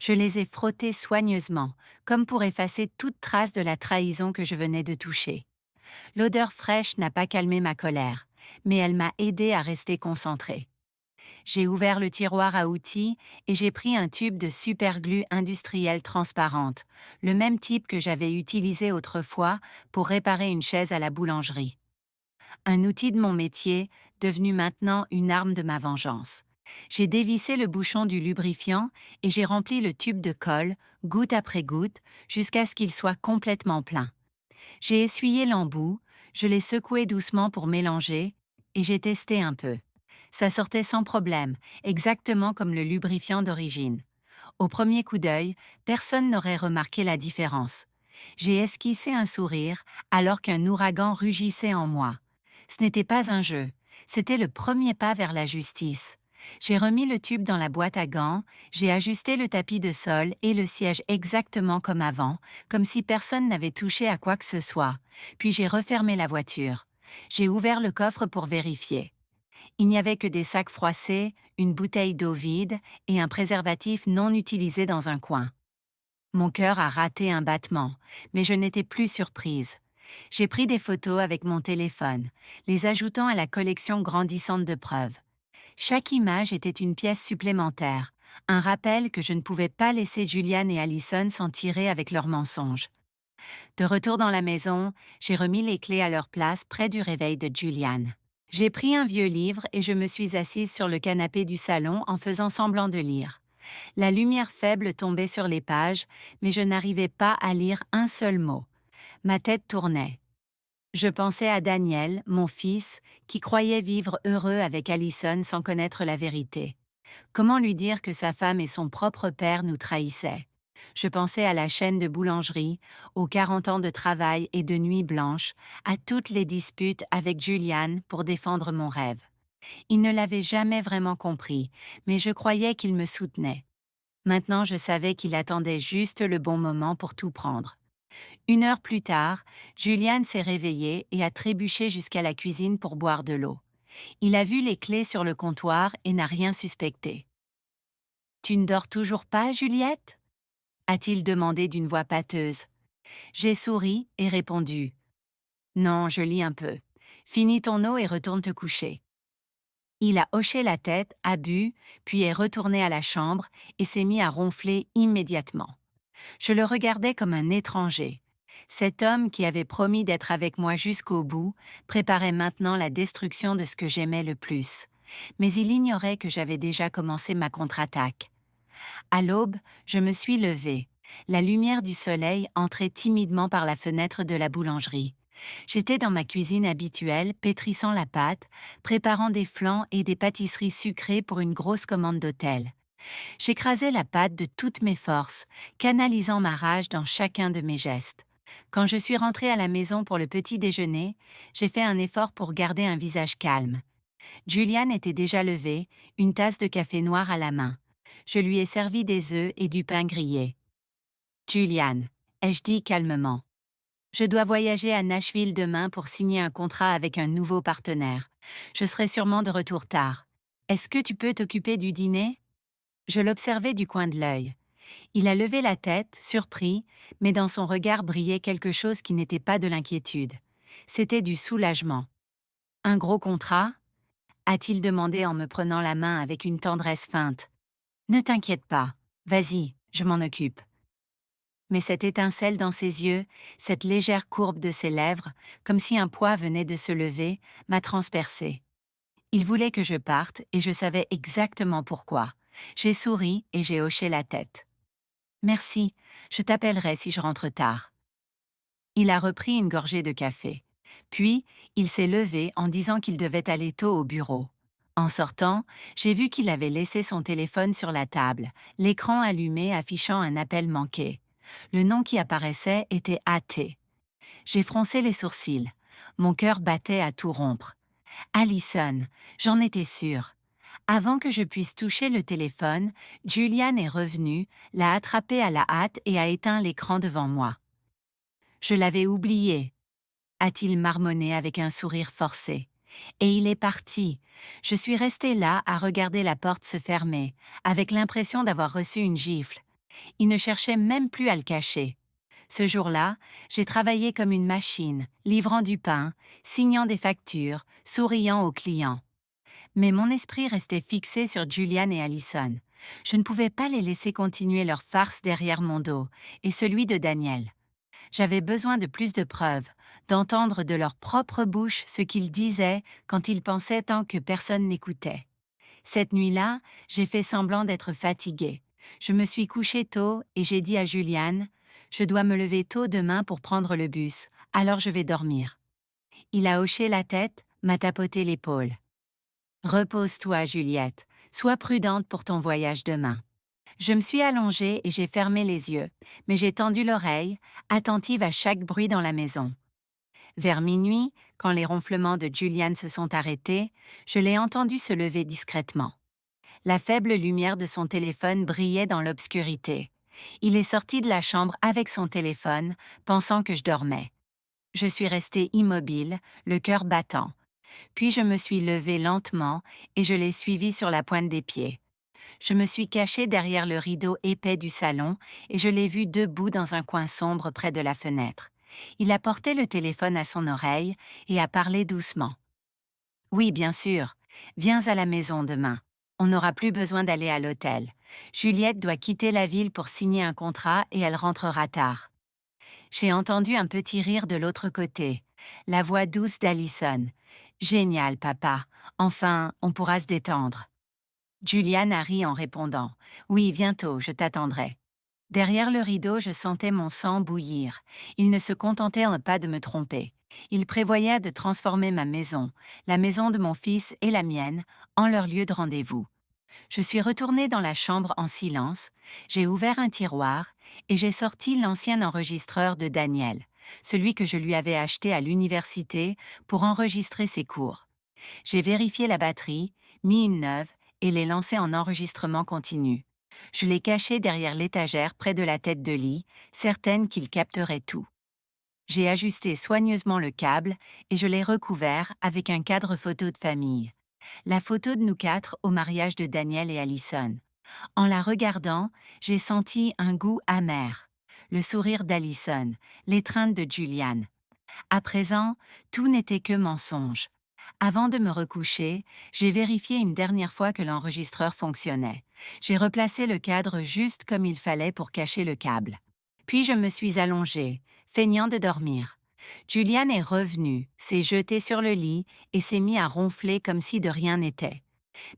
Je les ai frottés soigneusement, comme pour effacer toute trace de la trahison que je venais de toucher. L'odeur fraîche n'a pas calmé ma colère, mais elle m'a aidé à rester concentrée. J'ai ouvert le tiroir à outils et j'ai pris un tube de superglue industrielle transparente, le même type que j'avais utilisé autrefois pour réparer une chaise à la boulangerie. Un outil de mon métier, devenu maintenant une arme de ma vengeance. J'ai dévissé le bouchon du lubrifiant et j'ai rempli le tube de colle, goutte après goutte, jusqu'à ce qu'il soit complètement plein. J'ai essuyé l'embout, je l'ai secoué doucement pour mélanger, et j'ai testé un peu. Ça sortait sans problème, exactement comme le lubrifiant d'origine. Au premier coup d'œil, personne n'aurait remarqué la différence. J'ai esquissé un sourire alors qu'un ouragan rugissait en moi. Ce n'était pas un jeu, c'était le premier pas vers la justice. J'ai remis le tube dans la boîte à gants, j'ai ajusté le tapis de sol et le siège exactement comme avant, comme si personne n'avait touché à quoi que ce soit, puis j'ai refermé la voiture. J'ai ouvert le coffre pour vérifier. Il n'y avait que des sacs froissés, une bouteille d'eau vide et un préservatif non utilisé dans un coin. Mon cœur a raté un battement, mais je n'étais plus surprise. J'ai pris des photos avec mon téléphone, les ajoutant à la collection grandissante de preuves. Chaque image était une pièce supplémentaire, un rappel que je ne pouvais pas laisser Julian et Allison s'en tirer avec leurs mensonges. De retour dans la maison, j'ai remis les clés à leur place près du réveil de Julian. J'ai pris un vieux livre et je me suis assise sur le canapé du salon en faisant semblant de lire. La lumière faible tombait sur les pages, mais je n'arrivais pas à lire un seul mot. Ma tête tournait. Je pensais à Daniel, mon fils, qui croyait vivre heureux avec Allison sans connaître la vérité. Comment lui dire que sa femme et son propre père nous trahissaient? Je pensais à la chaîne de boulangerie, aux 40 ans de travail et de nuits blanches, à toutes les disputes avec Julian pour défendre mon rêve. Il ne l'avait jamais vraiment compris, mais je croyais qu'il me soutenait. Maintenant, je savais qu'il attendait juste le bon moment pour tout prendre. 1 heure plus tard, Julian s'est réveillé et a trébuché jusqu'à la cuisine pour boire de l'eau. Il a vu les clés sur le comptoir et n'a rien suspecté. Tu ne dors toujours pas, Juliette? A-t-il demandé d'une voix pâteuse. J'ai souri et répondu. Non, je lis un peu. Finis ton eau et retourne te coucher. Il a hoché la tête, a bu, puis est retourné à la chambre et s'est mis à ronfler immédiatement. Je le regardais comme un étranger. Cet homme qui avait promis d'être avec moi jusqu'au bout préparait maintenant la destruction de ce que j'aimais le plus. Mais il ignorait que j'avais déjà commencé ma contre-attaque. À l'aube, je me suis levée. La lumière du soleil entrait timidement par la fenêtre de la boulangerie. J'étais dans ma cuisine habituelle, pétrissant la pâte, préparant des flans et des pâtisseries sucrées pour une grosse commande d'hôtel. J'écrasais la pâte de toutes mes forces, canalisant ma rage dans chacun de mes gestes. Quand je suis rentrée à la maison pour le petit déjeuner, j'ai fait un effort pour garder un visage calme. Julian était déjà levé, une tasse de café noir à la main. Je lui ai servi des œufs et du pain grillé. Julian, ai-je dit calmement. Je dois voyager à Nashville demain pour signer un contrat avec un nouveau partenaire. Je serai sûrement de retour tard. Est-ce que tu peux t'occuper du dîner? Je l'observais du coin de l'œil. Il a levé la tête, surpris, mais dans son regard brillait quelque chose qui n'était pas de l'inquiétude. C'était du soulagement. Un gros contrat? A-t-il demandé en me prenant la main avec une tendresse feinte. Ne t'inquiète pas, vas-y, je m'en occupe. Mais cette étincelle dans ses yeux, cette légère courbe de ses lèvres, comme si un poids venait de se lever, m'a transpercée. Il voulait que je parte et je savais exactement pourquoi. J'ai souri et j'ai hoché la tête. Merci, je t'appellerai si je rentre tard. Il a repris une gorgée de café. Puis, il s'est levé en disant qu'il devait aller tôt au bureau. En sortant, j'ai vu qu'il avait laissé son téléphone sur la table, l'écran allumé affichant un appel manqué. Le nom qui apparaissait était AT. J'ai froncé les sourcils. Mon cœur battait à tout rompre. Allison, j'en étais sûre. Avant que je puisse toucher le téléphone, Julian est revenu, l'a attrapé à la hâte et a éteint l'écran devant moi. Je l'avais oublié, a-t-il marmonné avec un sourire forcé. Et il est parti. Je suis restée là à regarder la porte se fermer, avec l'impression d'avoir reçu une gifle. Il ne cherchait même plus à le cacher. Ce jour-là, j'ai travaillé comme une machine, livrant du pain, signant des factures, souriant aux clients. Mais mon esprit restait fixé sur Julian et Allison. Je ne pouvais pas les laisser continuer leur farce derrière mon dos, et celui de Daniel. J'avais besoin de plus de preuves, d'entendre de leur propre bouche ce qu'ils disaient quand ils pensaient tant que personne n'écoutait. Cette nuit-là, j'ai fait semblant d'être fatiguée. Je me suis couchée tôt et j'ai dit à Julian, « Je dois me lever tôt demain pour prendre le bus, alors je vais dormir. » Il a hoché la tête, m'a tapoté l'épaule. « Repose-toi, Juliette. Sois prudente pour ton voyage demain. » Je me suis allongée et j'ai fermé les yeux, mais j'ai tendu l'oreille, attentive à chaque bruit dans la maison. Vers minuit, quand les ronflements de Julian se sont arrêtés, je l'ai entendu se lever discrètement. La faible lumière de son téléphone brillait dans l'obscurité. Il est sorti de la chambre avec son téléphone, pensant que je dormais. Je suis restée immobile, le cœur battant. Puis je me suis levée lentement et je l'ai suivi sur la pointe des pieds. Je me suis cachée derrière le rideau épais du salon et je l'ai vu debout dans un coin sombre près de la fenêtre. Il a porté le téléphone à son oreille et a parlé doucement. « Oui, bien sûr. Viens à la maison demain. On n'aura plus besoin d'aller à l'hôtel. Juliette doit quitter la ville pour signer un contrat et elle rentrera tard. » J'ai entendu un petit rire de l'autre côté. La voix douce d'Allison. « Génial, papa. Enfin, on pourra se détendre. » Julian a ri en répondant. « Oui, bientôt, je t'attendrai. » Derrière le rideau, je sentais mon sang bouillir. Il ne se contentait pas de me tromper. Il prévoyait de transformer ma maison, la maison de mon fils et la mienne, en leur lieu de rendez-vous. Je suis retournée dans la chambre en silence, j'ai ouvert un tiroir et j'ai sorti l'ancien enregistreur de Daniel, celui que je lui avais acheté à l'université pour enregistrer ses cours. J'ai vérifié la batterie, mis une neuve et l'ai lancé en enregistrement continu. Je l'ai caché derrière l'étagère près de la tête de lit, certaine qu'il capterait tout. J'ai ajusté soigneusement le câble et je l'ai recouvert avec un cadre photo de famille. La photo de nous quatre au mariage de Daniel et Allison. En la regardant, j'ai senti un goût amer. Le sourire d'Allison, l'étreinte de Julian. À présent, tout n'était que mensonge. Avant de me recoucher, j'ai vérifié une dernière fois que l'enregistreur fonctionnait. J'ai replacé le cadre juste comme il fallait pour cacher le câble. Puis je me suis allongée, feignant de dormir. Julian est revenu, s'est jeté sur le lit et s'est mis à ronfler comme si de rien n'était.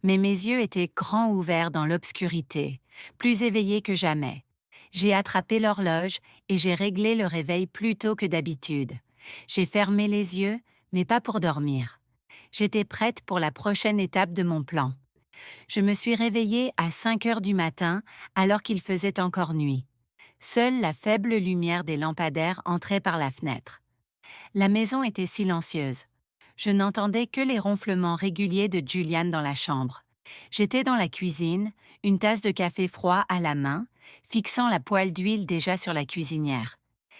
Mais mes yeux étaient grands ouverts dans l'obscurité, plus éveillés que jamais. J'ai attrapé l'horloge et j'ai réglé le réveil plus tôt que d'habitude. J'ai fermé les yeux, mais pas pour dormir. J'étais prête pour la prochaine étape de mon plan. Je me suis réveillée à 5 heures du matin alors qu'il faisait encore nuit. Seule la faible lumière des lampadaires entrait par la fenêtre. La maison était silencieuse. Je n'entendais que les ronflements réguliers de Julian dans la chambre. J'étais dans la cuisine, une tasse de café froid à la main, fixant la poêle d'huile déjà sur la cuisinière.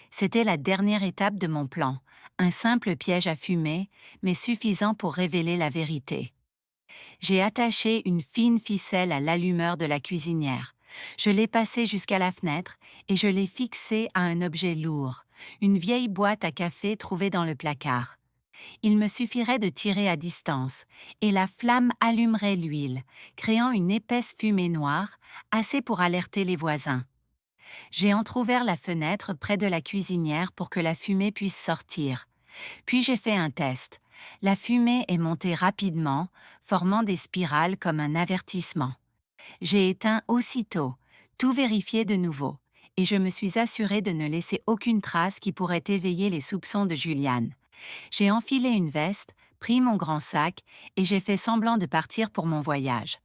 C'était la dernière étape de mon plan, un simple piège à fumer, mais suffisant pour révéler la vérité. J'ai attaché une fine ficelle à l'allumeur de la cuisinière. Je l'ai passée jusqu'à la fenêtre et je l'ai fixée à un objet lourd, une vieille boîte à café trouvée dans le placard. Il me suffirait de tirer à distance, et la flamme allumerait l'huile, créant une épaisse fumée noire, assez pour alerter les voisins. J'ai entrouvert la fenêtre près de la cuisinière pour que la fumée puisse sortir. Puis j'ai fait un test. La fumée est montée rapidement, formant des spirales comme un avertissement. J'ai éteint aussitôt, tout vérifié de nouveau, et je me suis assurée de ne laisser aucune trace qui pourrait éveiller les soupçons de Julian. J'ai enfilé une veste, pris mon grand sac et j'ai fait semblant de partir pour mon voyage.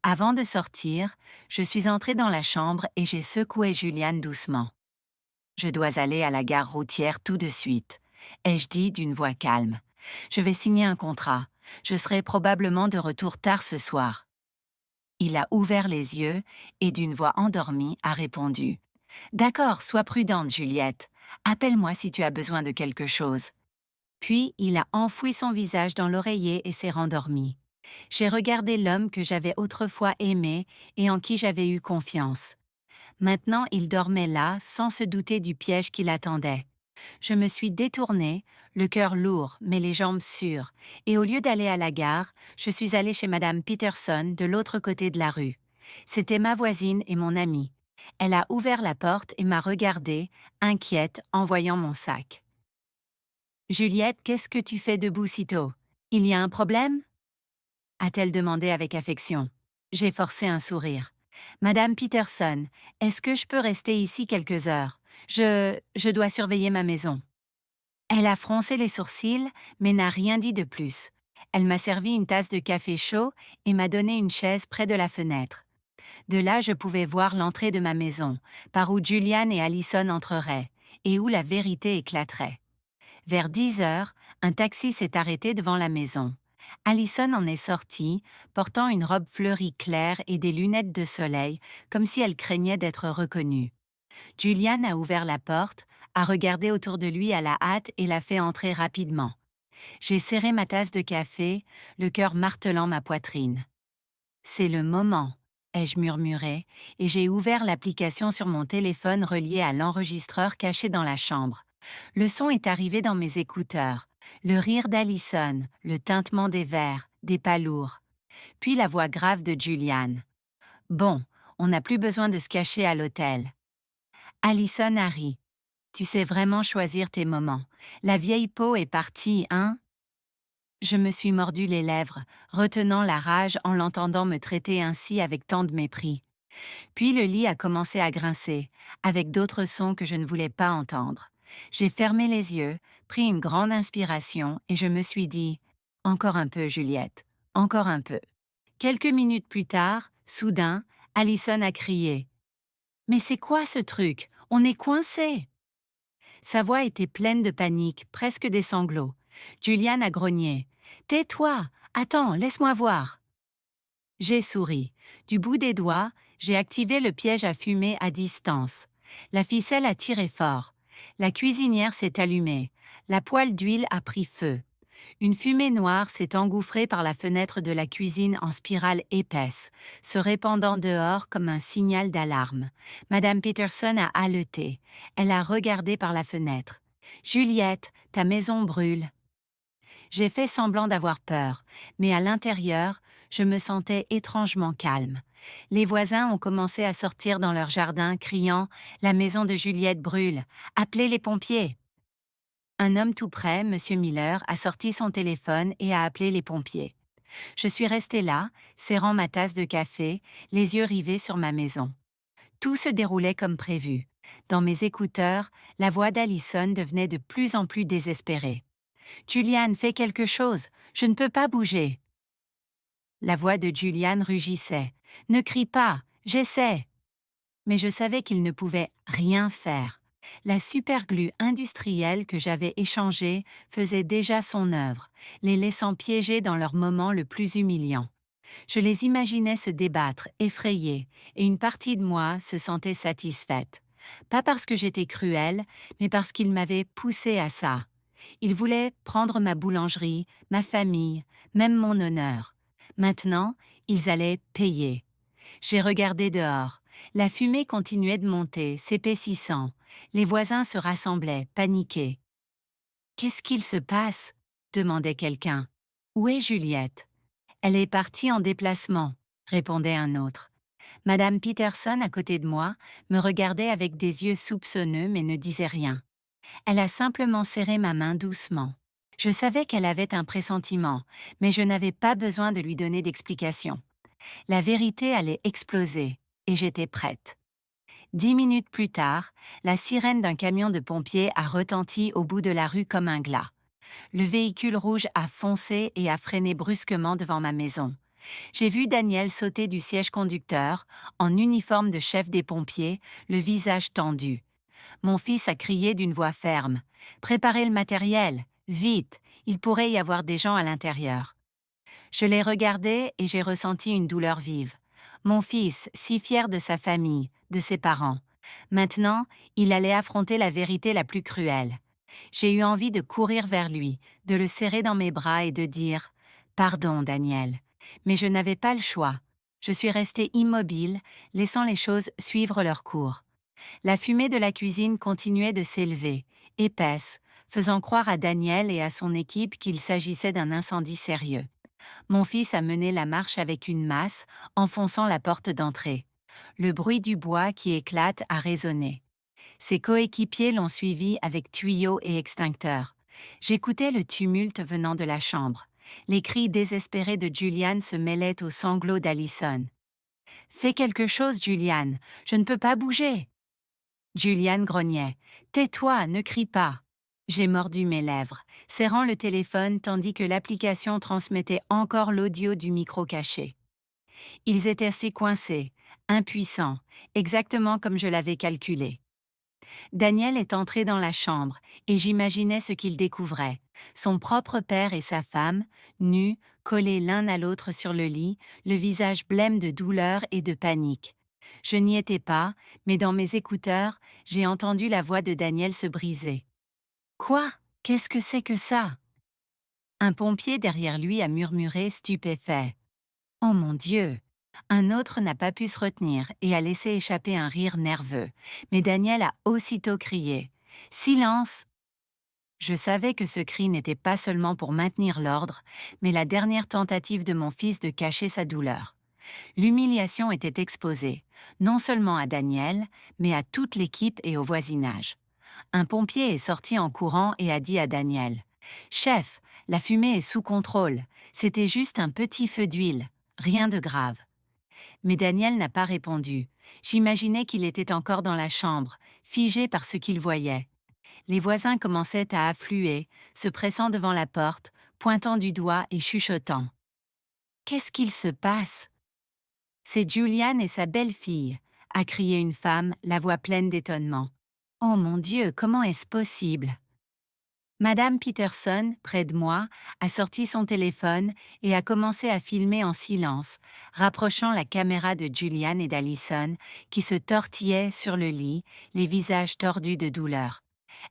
Avant de sortir, je suis entrée dans la chambre et j'ai secoué Julian doucement. Je dois aller à la gare routière tout de suite, ai-je dit d'une voix calme. Je vais signer un contrat. Je serai probablement de retour tard ce soir. Il a ouvert les yeux et d'une voix endormie a répondu. D'accord, sois prudente, Juliette. Appelle-moi si tu as besoin de quelque chose. Puis il a enfoui son visage dans l'oreiller et s'est rendormi. J'ai regardé l'homme que j'avais autrefois aimé et en qui j'avais eu confiance. Maintenant il dormait là sans se douter du piège qui l'attendait. Je me suis détournée, le cœur lourd mais les jambes sûres, et au lieu d'aller à la gare, je suis allée chez Madame Peterson de l'autre côté de la rue. C'était ma voisine et mon amie. Elle a ouvert la porte et m'a regardée, inquiète en voyant mon sac. Juliette, qu'est-ce que tu fais debout si tôt? Il y a un problème? A-t-elle demandé avec affection. J'ai forcé un sourire. Madame Peterson, est-ce que je peux rester ici quelques heures? Je dois surveiller ma maison. Elle a froncé les sourcils, mais n'a rien dit de plus. Elle m'a servi une tasse de café chaud et m'a donné une chaise près de la fenêtre. De là, je pouvais voir l'entrée de ma maison, par où Julian et Allison entreraient, et où la vérité éclaterait. Vers 10 heures, un taxi s'est arrêté devant la maison. Allison en est sortie, portant une robe fleurie claire et des lunettes de soleil, comme si elle craignait d'être reconnue. Julian a ouvert la porte, a regardé autour de lui à la hâte et l'a fait entrer rapidement. J'ai serré ma tasse de café, le cœur martelant ma poitrine. C'est le moment, ai-je murmuré, et j'ai ouvert l'application sur mon téléphone relié à l'enregistreur caché dans la chambre. Le son est arrivé dans mes écouteurs, le rire d'Allison, le tintement des verres, des pas lourds. Puis la voix grave de Julian. « Bon, on n'a plus besoin de se cacher à l'hôtel. » Allison a ri. « Tu sais vraiment choisir tes moments. La vieille peau est partie, hein? » Je me suis mordu les lèvres, retenant la rage en l'entendant me traiter ainsi avec tant de mépris. Puis le lit a commencé à grincer, avec d'autres sons que je ne voulais pas entendre. J'ai fermé les yeux, pris une grande inspiration et je me suis dit « Encore un peu, Juliette, encore un peu ». Quelques minutes plus tard, soudain, Allison a crié « Mais c'est quoi ce truc? On est coincé !» Sa voix était pleine de panique, presque des sanglots. Julian a grogné « Tais-toi! Attends, laisse-moi voir !» J'ai souri. Du bout des doigts, j'ai activé le piège à fumée à distance. La ficelle a tiré fort. La cuisinière s'est allumée. La poêle d'huile a pris feu. Une fumée noire s'est engouffrée par la fenêtre de la cuisine en spirale épaisse, se répandant dehors comme un signal d'alarme. Madame Peterson a haleté. Elle a regardé par la fenêtre. « Juliette, ta maison brûle. » J'ai fait semblant d'avoir peur, mais à l'intérieur, je me sentais étrangement calme. Les voisins ont commencé à sortir dans leur jardin, criant « La maison de Juliette brûle! Appelez les pompiers !» Un homme tout près, M. Miller, a sorti son téléphone et a appelé les pompiers. Je suis restée là, serrant ma tasse de café, les yeux rivés sur ma maison. Tout se déroulait comme prévu. Dans mes écouteurs, la voix d'Allison devenait de plus en plus désespérée. « Julian, fais quelque chose, je ne peux pas bouger. » La voix de Julian rugissait. « Ne crie pas, j'essaie. » Mais je savais qu'il ne pouvait rien faire. La superglue industrielle que j'avais échangée faisait déjà son œuvre, les laissant piégés dans leur moment le plus humiliant. Je les imaginais se débattre, effrayés, et une partie de moi se sentait satisfaite. Pas parce que j'étais cruelle, mais parce qu'ils m'avaient poussée à ça. Ils voulaient prendre ma boulangerie, ma famille, même mon honneur. Maintenant, ils allaient payer. J'ai regardé dehors. La fumée continuait de monter, s'épaississant. Les voisins se rassemblaient, paniqués. « Qu'est-ce qu'il se passe ?» demandait quelqu'un. « Où est Juliette ?»« Elle est partie en déplacement », répondait un autre. Madame Peterson, à côté de moi, me regardait avec des yeux soupçonneux mais ne disait rien. Elle a simplement serré ma main doucement. Je savais qu'elle avait un pressentiment, mais je n'avais pas besoin de lui donner d'explication. La vérité allait exploser, et j'étais prête. 10 minutes plus tard, la sirène d'un camion de pompiers a retenti au bout de la rue comme un glas. Le véhicule rouge a foncé et a freiné brusquement devant ma maison. J'ai vu Daniel sauter du siège conducteur, en uniforme de chef des pompiers, le visage tendu. Mon fils a crié d'une voix ferme. « Préparez le matériel, vite, il pourrait y avoir des gens à l'intérieur. » Je l'ai regardé et j'ai ressenti une douleur vive. Mon fils, si fier de sa famille, de ses parents. Maintenant, il allait affronter la vérité la plus cruelle. J'ai eu envie de courir vers lui, de le serrer dans mes bras et de dire « Pardon, Daniel ». Mais je n'avais pas le choix. Je suis restée immobile, laissant les choses suivre leur cours. La fumée de la cuisine continuait de s'élever, épaisse, faisant croire à Daniel et à son équipe qu'il s'agissait d'un incendie sérieux. Mon fils a mené la marche avec une masse, enfonçant la porte d'entrée. Le bruit du bois qui éclate a résonné. Ses coéquipiers l'ont suivi avec tuyaux et extincteurs. J'écoutais le tumulte venant de la chambre. Les cris désespérés de Julian se mêlaient aux sanglots d'Allison. « Fais quelque chose, Julian, je ne peux pas bouger !» Julian grognait. « Tais-toi, ne crie pas !» J'ai mordu mes lèvres, serrant le téléphone tandis que l'application transmettait encore l'audio du micro caché. Ils étaient assez coincés, impuissants, exactement comme je l'avais calculé. Daniel est entré dans la chambre et j'imaginais ce qu'il découvrait. Son propre père et sa femme, nus, collés l'un à l'autre sur le lit, le visage blême de douleur et de panique. Je n'y étais pas, mais dans mes écouteurs, j'ai entendu la voix de Daniel se briser. « Quoi? Qu'est-ce que c'est que ça ?» Un pompier derrière lui a murmuré stupéfait. « Oh mon Dieu !» Un autre n'a pas pu se retenir et a laissé échapper un rire nerveux, mais Daniel a aussitôt crié « Silence !» Je savais que ce cri n'était pas seulement pour maintenir l'ordre, mais la dernière tentative de mon fils de cacher sa douleur. L'humiliation était exposée, non seulement à Daniel, mais à toute l'équipe et au voisinage. Un pompier est sorti en courant et a dit à Daniel « Chef, la fumée est sous contrôle, c'était juste un petit feu d'huile, rien de grave. » Mais Daniel n'a pas répondu. J'imaginais qu'il était encore dans la chambre, figé par ce qu'il voyait. Les voisins commençaient à affluer, se pressant devant la porte, pointant du doigt et chuchotant. Qu'est-ce qu'il se passe? C'est Julian et sa belle-fille, a crié une femme, la voix pleine d'étonnement. Oh mon Dieu, comment est-ce possible? Madame Peterson, près de moi, a sorti son téléphone et a commencé à filmer en silence, rapprochant la caméra de Julian et d'Allison, qui se tortillaient sur le lit, les visages tordus de douleur.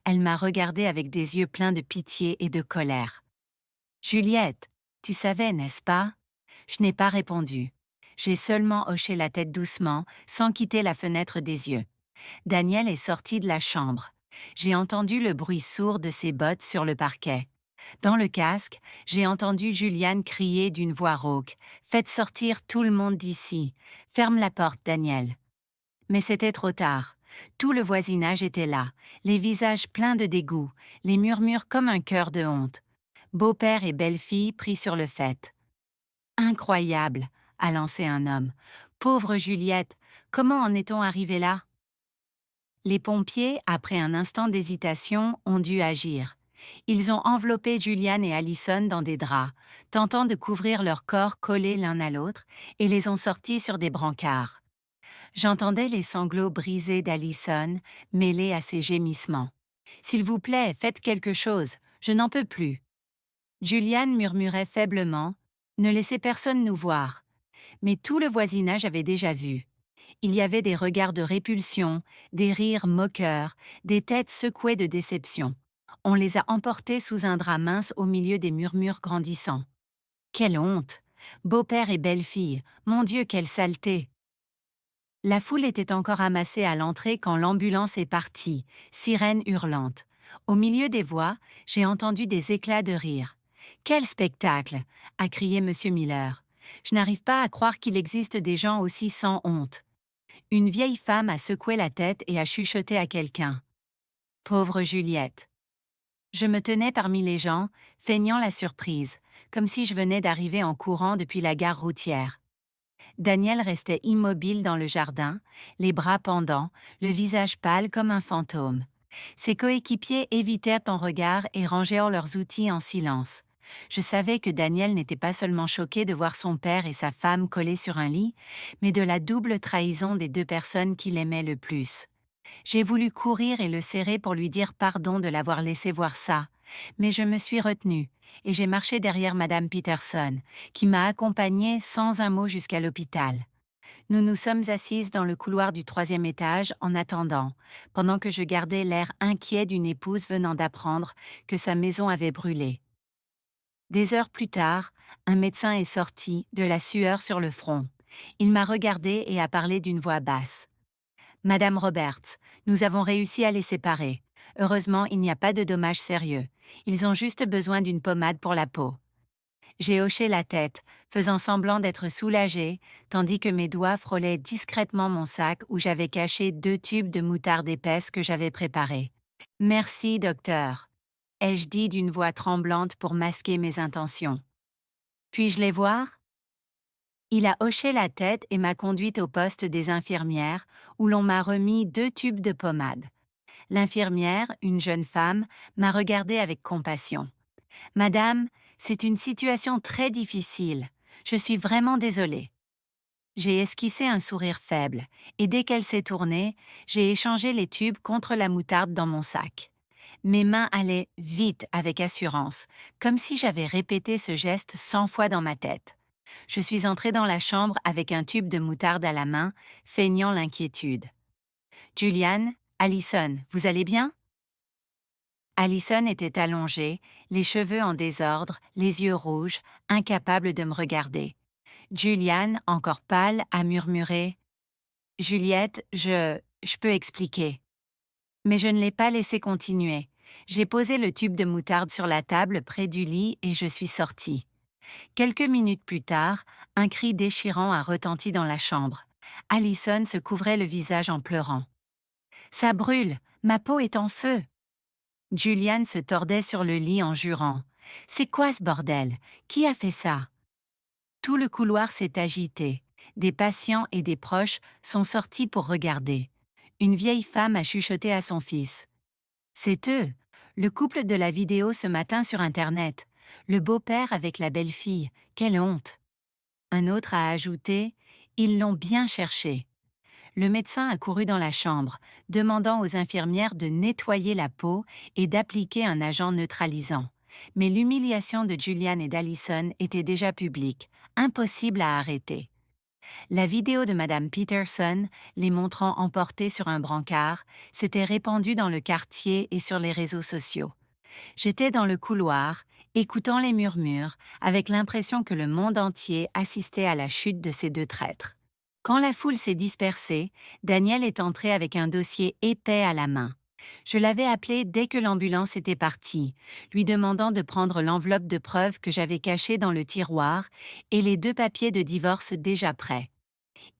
Elle m'a regardée avec des yeux pleins de pitié et de colère. Juliette, tu savais, n'est-ce pas? Je n'ai pas répondu. J'ai seulement hoché la tête doucement, sans quitter la fenêtre des yeux. Daniel est sorti de la chambre. J'ai entendu le bruit sourd de ses bottes sur le parquet. Dans le casque, j'ai entendu Juliane crier d'une voix rauque. « Faites sortir tout le monde d'ici. Ferme la porte, Daniel. » Mais c'était trop tard. Tout le voisinage était là, les visages pleins de dégoût, les murmures comme un cœur de honte. Beau-père et belle-fille pris sur le fait. « Incroyable !» a lancé un homme. « Pauvre Juliette, comment en est-on arrivé là ?» Les pompiers, après un instant d'hésitation, ont dû agir. Ils ont enveloppé Julian et Allison dans des draps, tentant de couvrir leurs corps collés l'un à l'autre, et les ont sortis sur des brancards. J'entendais les sanglots brisés d'Allison, mêlés à ses gémissements. « S'il vous plaît, faites quelque chose, je n'en peux plus. » Julian murmurait faiblement, « Ne laissez personne nous voir. » Mais tout le voisinage avait déjà vu. Il y avait des regards de répulsion, des rires moqueurs, des têtes secouées de déception. On les a emportés sous un drap mince au milieu des murmures grandissants. Quelle honte! Beau-père et belle-fille, mon Dieu, quelle saleté! La foule était encore amassée à l'entrée quand l'ambulance est partie, sirène hurlante. Au milieu des voix, j'ai entendu des éclats de rire. « Quel spectacle !» a crié M. Miller. « Je n'arrive pas à croire qu'il existe des gens aussi sans honte. » Une vieille femme a secoué la tête et a chuchoté à quelqu'un. « Pauvre Juliette !» Je me tenais parmi les gens, feignant la surprise, comme si je venais d'arriver en courant depuis la gare routière. Daniel restait immobile dans le jardin, les bras pendants, le visage pâle comme un fantôme. Ses coéquipiers évitèrent ton regard et rangèrent leurs outils en silence. Je savais que Daniel n'était pas seulement choqué de voir son père et sa femme collés sur un lit, mais de la double trahison des deux personnes qu'il aimait le plus. J'ai voulu courir et le serrer pour lui dire pardon de l'avoir laissé voir ça, mais je me suis retenue et j'ai marché derrière Madame Peterson, qui m'a accompagnée sans un mot jusqu'à l'hôpital. Nous nous sommes assises dans le couloir du 3e étage en attendant, pendant que je gardais l'air inquiet d'une épouse venant d'apprendre que sa maison avait brûlé. Des heures plus tard, un médecin est sorti, de la sueur sur le front. Il m'a regardée et a parlé d'une voix basse. « Madame Roberts, nous avons réussi à les séparer. Heureusement, il n'y a pas de dommages sérieux. Ils ont juste besoin d'une pommade pour la peau. » J'ai hoché la tête, faisant semblant d'être soulagée, tandis que mes doigts frôlaient discrètement mon sac où j'avais caché 2 tubes de moutarde épaisse que j'avais préparés. « Merci, docteur, » ai-je dit d'une voix tremblante pour masquer mes intentions. « Puis-je les voir ?» Il a hoché la tête et m'a conduite au poste des infirmières, où l'on m'a remis 2 tubes de pommade. L'infirmière, une jeune femme, m'a regardée avec compassion. « Madame, c'est une situation très difficile. Je suis vraiment désolée. » J'ai esquissé un sourire faible, et dès qu'elle s'est tournée, j'ai échangé les tubes contre la moutarde dans mon sac. Mes mains allaient vite avec assurance, comme si j'avais répété ce geste 100 fois dans ma tête. Je suis entrée dans la chambre avec un tube de moutarde à la main, feignant l'inquiétude. « Julian, Allison, vous allez bien ?» Allison était allongée, les cheveux en désordre, les yeux rouges, incapable de me regarder. Julian, encore pâle, a murmuré « Juliette, je peux expliquer. » Mais je ne l'ai pas laissé continuer. J'ai posé le tube de moutarde sur la table près du lit et je suis sortie. Quelques minutes plus tard, un cri déchirant a retenti dans la chambre. Allison se couvrait le visage en pleurant. « Ça brûle, ma peau est en feu !» Julian se tordait sur le lit en jurant. « C'est quoi ce bordel? Qui a fait ça ?» Tout le couloir s'est agité. Des patients et des proches sont sortis pour regarder. Une vieille femme a chuchoté à son fils. C'est eux, le couple de la vidéo ce matin sur Internet. Le beau-père avec la belle-fille, quelle honte. Un autre a ajouté, ils l'ont bien cherché. Le médecin a couru dans la chambre, demandant aux infirmières de nettoyer la peau et d'appliquer un agent neutralisant. Mais l'humiliation de Julian et d'Allison était déjà publique, impossible à arrêter. La vidéo de Madame Peterson, les montrant emportés sur un brancard, s'était répandue dans le quartier et sur les réseaux sociaux. J'étais dans le couloir, écoutant les murmures, avec l'impression que le monde entier assistait à la chute de ces deux traîtres. Quand la foule s'est dispersée, Daniel est entré avec un dossier épais à la main. Je l'avais appelé dès que l'ambulance était partie, lui demandant de prendre l'enveloppe de preuves que j'avais cachée dans le tiroir et les 2 papiers de divorce déjà prêts.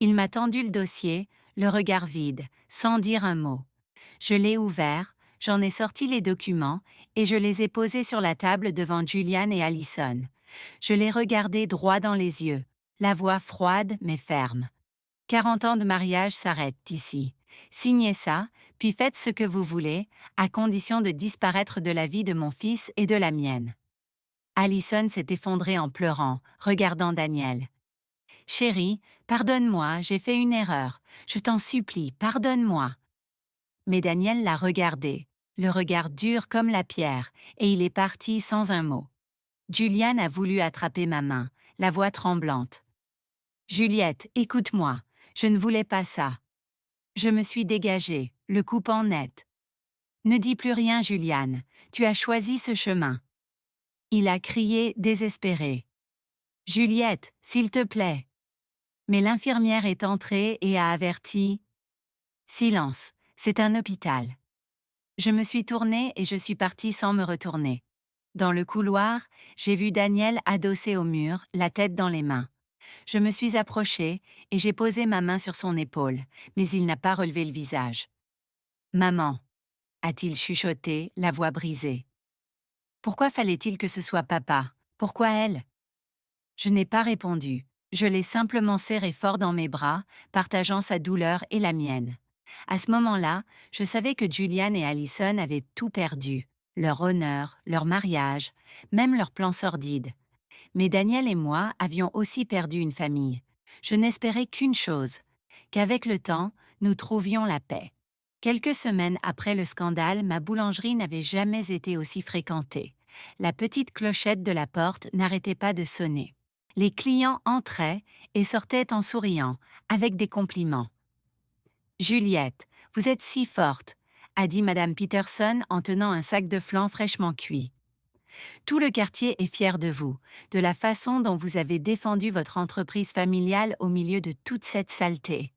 Il m'a tendu le dossier, le regard vide, sans dire un mot. Je l'ai ouvert, j'en ai sorti les documents et je les ai posés sur la table devant Julian et Allison. Je les regardais droit dans les yeux, la voix froide mais ferme. 40 ans de mariage s'arrêtent ici. Signez ça, puis faites ce que vous voulez, à condition de disparaître de la vie de mon fils et de la mienne. Allison s'est effondrée en pleurant, regardant Daniel. Chérie, pardonne-moi, j'ai fait une erreur. Je t'en supplie, pardonne-moi. Mais Daniel l'a regardé, le regard dur comme la pierre, et il est parti sans un mot. Julian a voulu attraper ma main, la voix tremblante. Juliette, écoute-moi, je ne voulais pas ça. Je me suis dégagée, le coupant net. Ne dis plus rien, Julian, tu as choisi ce chemin. Il a crié, désespéré. Juliette, s'il te plaît. Mais l'infirmière est entrée et a averti. Silence, c'est un hôpital. Je me suis tournée et je suis partie sans me retourner. Dans le couloir, j'ai vu Daniel adossé au mur, la tête dans les mains. Je me suis approchée et j'ai posé ma main sur son épaule, mais il n'a pas relevé le visage. « Maman », a-t-il chuchoté, la voix brisée. Pourquoi fallait-il que ce soit papa? Pourquoi elle? Je n'ai pas répondu. Je l'ai simplement serré fort dans mes bras, partageant sa douleur et la mienne. À ce moment-là, je savais que Julian et Allison avaient tout perdu. Leur honneur, leur mariage, même leurs plans sordides. Mais Daniel et moi avions aussi perdu une famille. Je n'espérais qu'une chose, qu'avec le temps, nous trouvions la paix. Quelques semaines après le scandale, ma boulangerie n'avait jamais été aussi fréquentée. La petite clochette de la porte n'arrêtait pas de sonner. Les clients entraient et sortaient en souriant, avec des compliments. « Juliette, vous êtes si forte », a dit Madame Peterson en tenant un sac de flan fraîchement cuit. Tout le quartier est fier de vous, de la façon dont vous avez défendu votre entreprise familiale au milieu de toute cette saleté.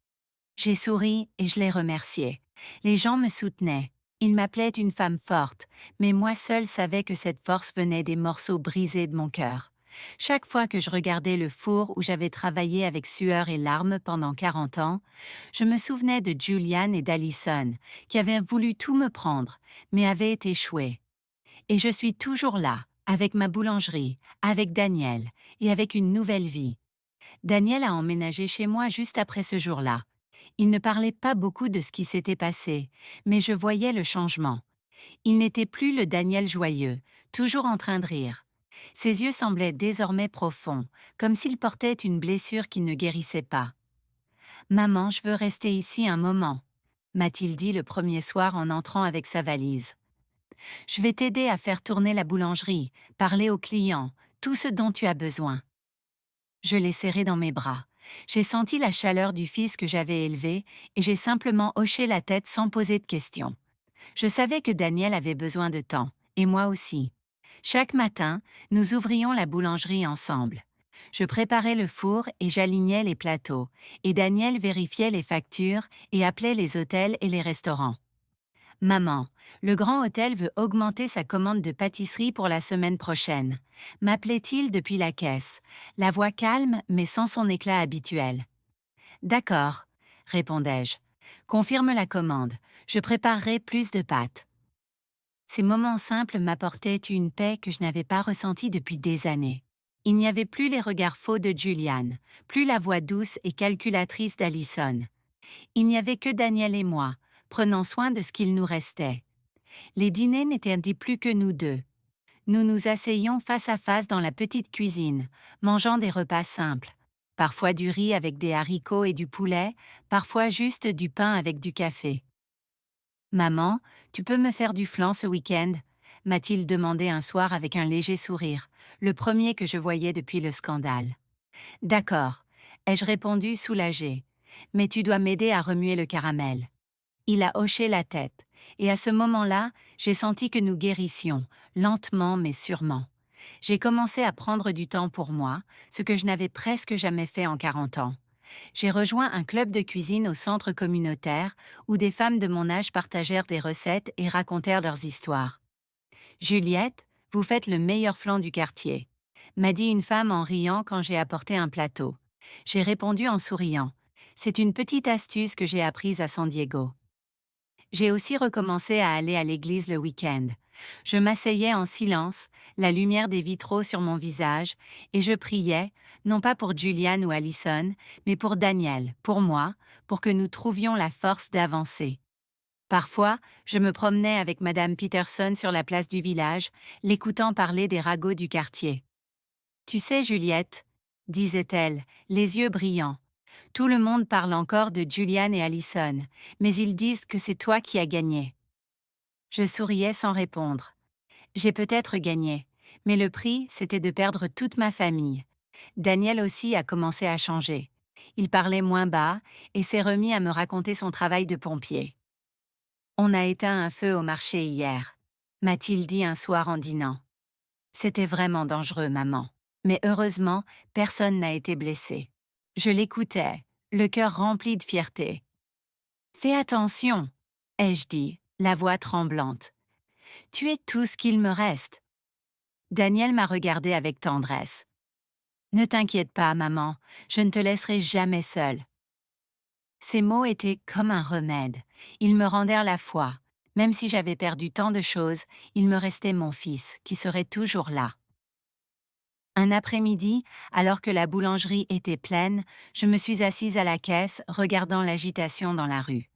J'ai souri et je les remerciais. Les gens me soutenaient. Ils m'appelaient une femme forte, mais moi seule savais que cette force venait des morceaux brisés de mon cœur. Chaque fois que je regardais le four où j'avais travaillé avec sueur et larmes pendant 40 ans, je me souvenais de Julian et d'Allison, qui avaient voulu tout me prendre, mais avaient échoué. Et je suis toujours là, avec ma boulangerie, avec Daniel, et avec une nouvelle vie. Daniel a emménagé chez moi juste après ce jour-là. Il ne parlait pas beaucoup de ce qui s'était passé, mais je voyais le changement. Il n'était plus le Daniel joyeux, toujours en train de rire. Ses yeux semblaient désormais profonds, comme s'il portait une blessure qui ne guérissait pas. « Maman, je veux rester ici un moment », m'a-t-il dit le premier soir en entrant avec sa valise. « Je vais t'aider à faire tourner la boulangerie, parler aux clients, tout ce dont tu as besoin. » Je l'ai serré dans mes bras. J'ai senti la chaleur du fils que j'avais élevé et j'ai simplement hoché la tête sans poser de questions. Je savais que Daniel avait besoin de temps, et moi aussi. Chaque matin, nous ouvrions la boulangerie ensemble. Je préparais le four et j'alignais les plateaux, et Daniel vérifiait les factures et appelait les hôtels et les restaurants. « Maman, le grand hôtel veut augmenter sa commande de pâtisserie pour la semaine prochaine. » m'appelait-il depuis la caisse, la voix calme mais sans son éclat habituel. « D'accord, » répondais-je. « Confirme la commande, je préparerai plus de pâtes. » Ces moments simples m'apportaient une paix que je n'avais pas ressentie depuis des années. Il n'y avait plus les regards faux de Julian, plus la voix douce et calculatrice d'Alison. Il n'y avait que Daniel et moi, prenant soin de ce qu'il nous restait. Les dîners n'étaient dit plus que nous deux. Nous nous asseyions face à face dans la petite cuisine, mangeant des repas simples. Parfois du riz avec des haricots et du poulet, parfois juste du pain avec du café. « Maman, tu peux me faire du flan ce week-end » m'a-t-il demandé un soir avec un léger sourire, le premier que je voyais depuis le scandale. « D'accord, ai-je répondu soulagée. « Mais tu dois m'aider à remuer le caramel. » Il a hoché la tête, et à ce moment-là, j'ai senti que nous guérissions, lentement mais sûrement. J'ai commencé à prendre du temps pour moi, ce que je n'avais presque jamais fait en 40 ans. J'ai rejoint un club de cuisine au centre communautaire où des femmes de mon âge partagèrent des recettes et racontèrent leurs histoires. « Juliette, vous faites le meilleur flan du quartier », m'a dit une femme en riant quand j'ai apporté un plateau. J'ai répondu en souriant. C'est une petite astuce que j'ai apprise à San Diego. J'ai aussi recommencé à aller à l'église le week-end. Je m'asseyais en silence, la lumière des vitraux sur mon visage, et je priais, non pas pour Julian ou Alison, mais pour Daniel, pour moi, pour que nous trouvions la force d'avancer. Parfois, je me promenais avec Madame Peterson sur la place du village, l'écoutant parler des ragots du quartier. « Tu sais, Juliette, » disait-elle, les yeux brillants, « tout le monde parle encore de Julian et Alison, mais ils disent que c'est toi qui as gagné. » Je souriais sans répondre. J'ai peut-être gagné, mais le prix, c'était de perdre toute ma famille. Daniel aussi a commencé à changer. Il parlait moins bas et s'est remis à me raconter son travail de pompier. « On a éteint un feu au marché hier », m'a-t-il dit un soir en dînant. « C'était vraiment dangereux, maman. Mais heureusement, personne n'a été blessé. » Je l'écoutais, le cœur rempli de fierté. « Fais attention », ai-je dit, la voix tremblante. « Tu es tout ce qu'il me reste. » Daniel m'a regardé avec tendresse. « Ne t'inquiète pas, maman, je ne te laisserai jamais seule. » Ces mots étaient comme un remède. Ils me rendèrent la foi. Même si j'avais perdu tant de choses, il me restait mon fils, qui serait toujours là. Un après-midi, alors que la boulangerie était pleine, je me suis assise à la caisse, regardant l'agitation dans la rue.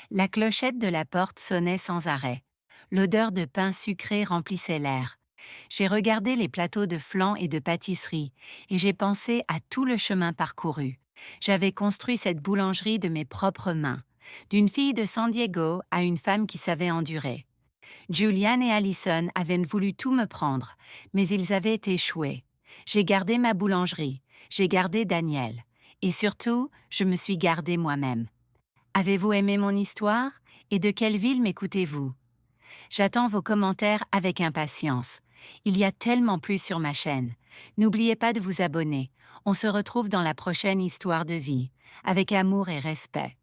La clochette de la porte sonnait sans arrêt. L'odeur de pain sucré remplissait l'air. J'ai regardé les plateaux de flan et de pâtisserie, et j'ai pensé à tout le chemin parcouru. J'avais construit cette boulangerie de mes propres mains, d'une fille de San Diego à une femme qui savait endurer. Julian et Alison avaient voulu tout me prendre, mais ils avaient échoué. J'ai gardé ma boulangerie, j'ai gardé Daniel, et surtout, je me suis gardée moi-même. Avez-vous aimé mon histoire? Et de quelle ville m'écoutez-vous? J'attends vos commentaires avec impatience. Il y a tellement plus sur ma chaîne. N'oubliez pas de vous abonner. On se retrouve dans la prochaine histoire de vie, avec amour et respect.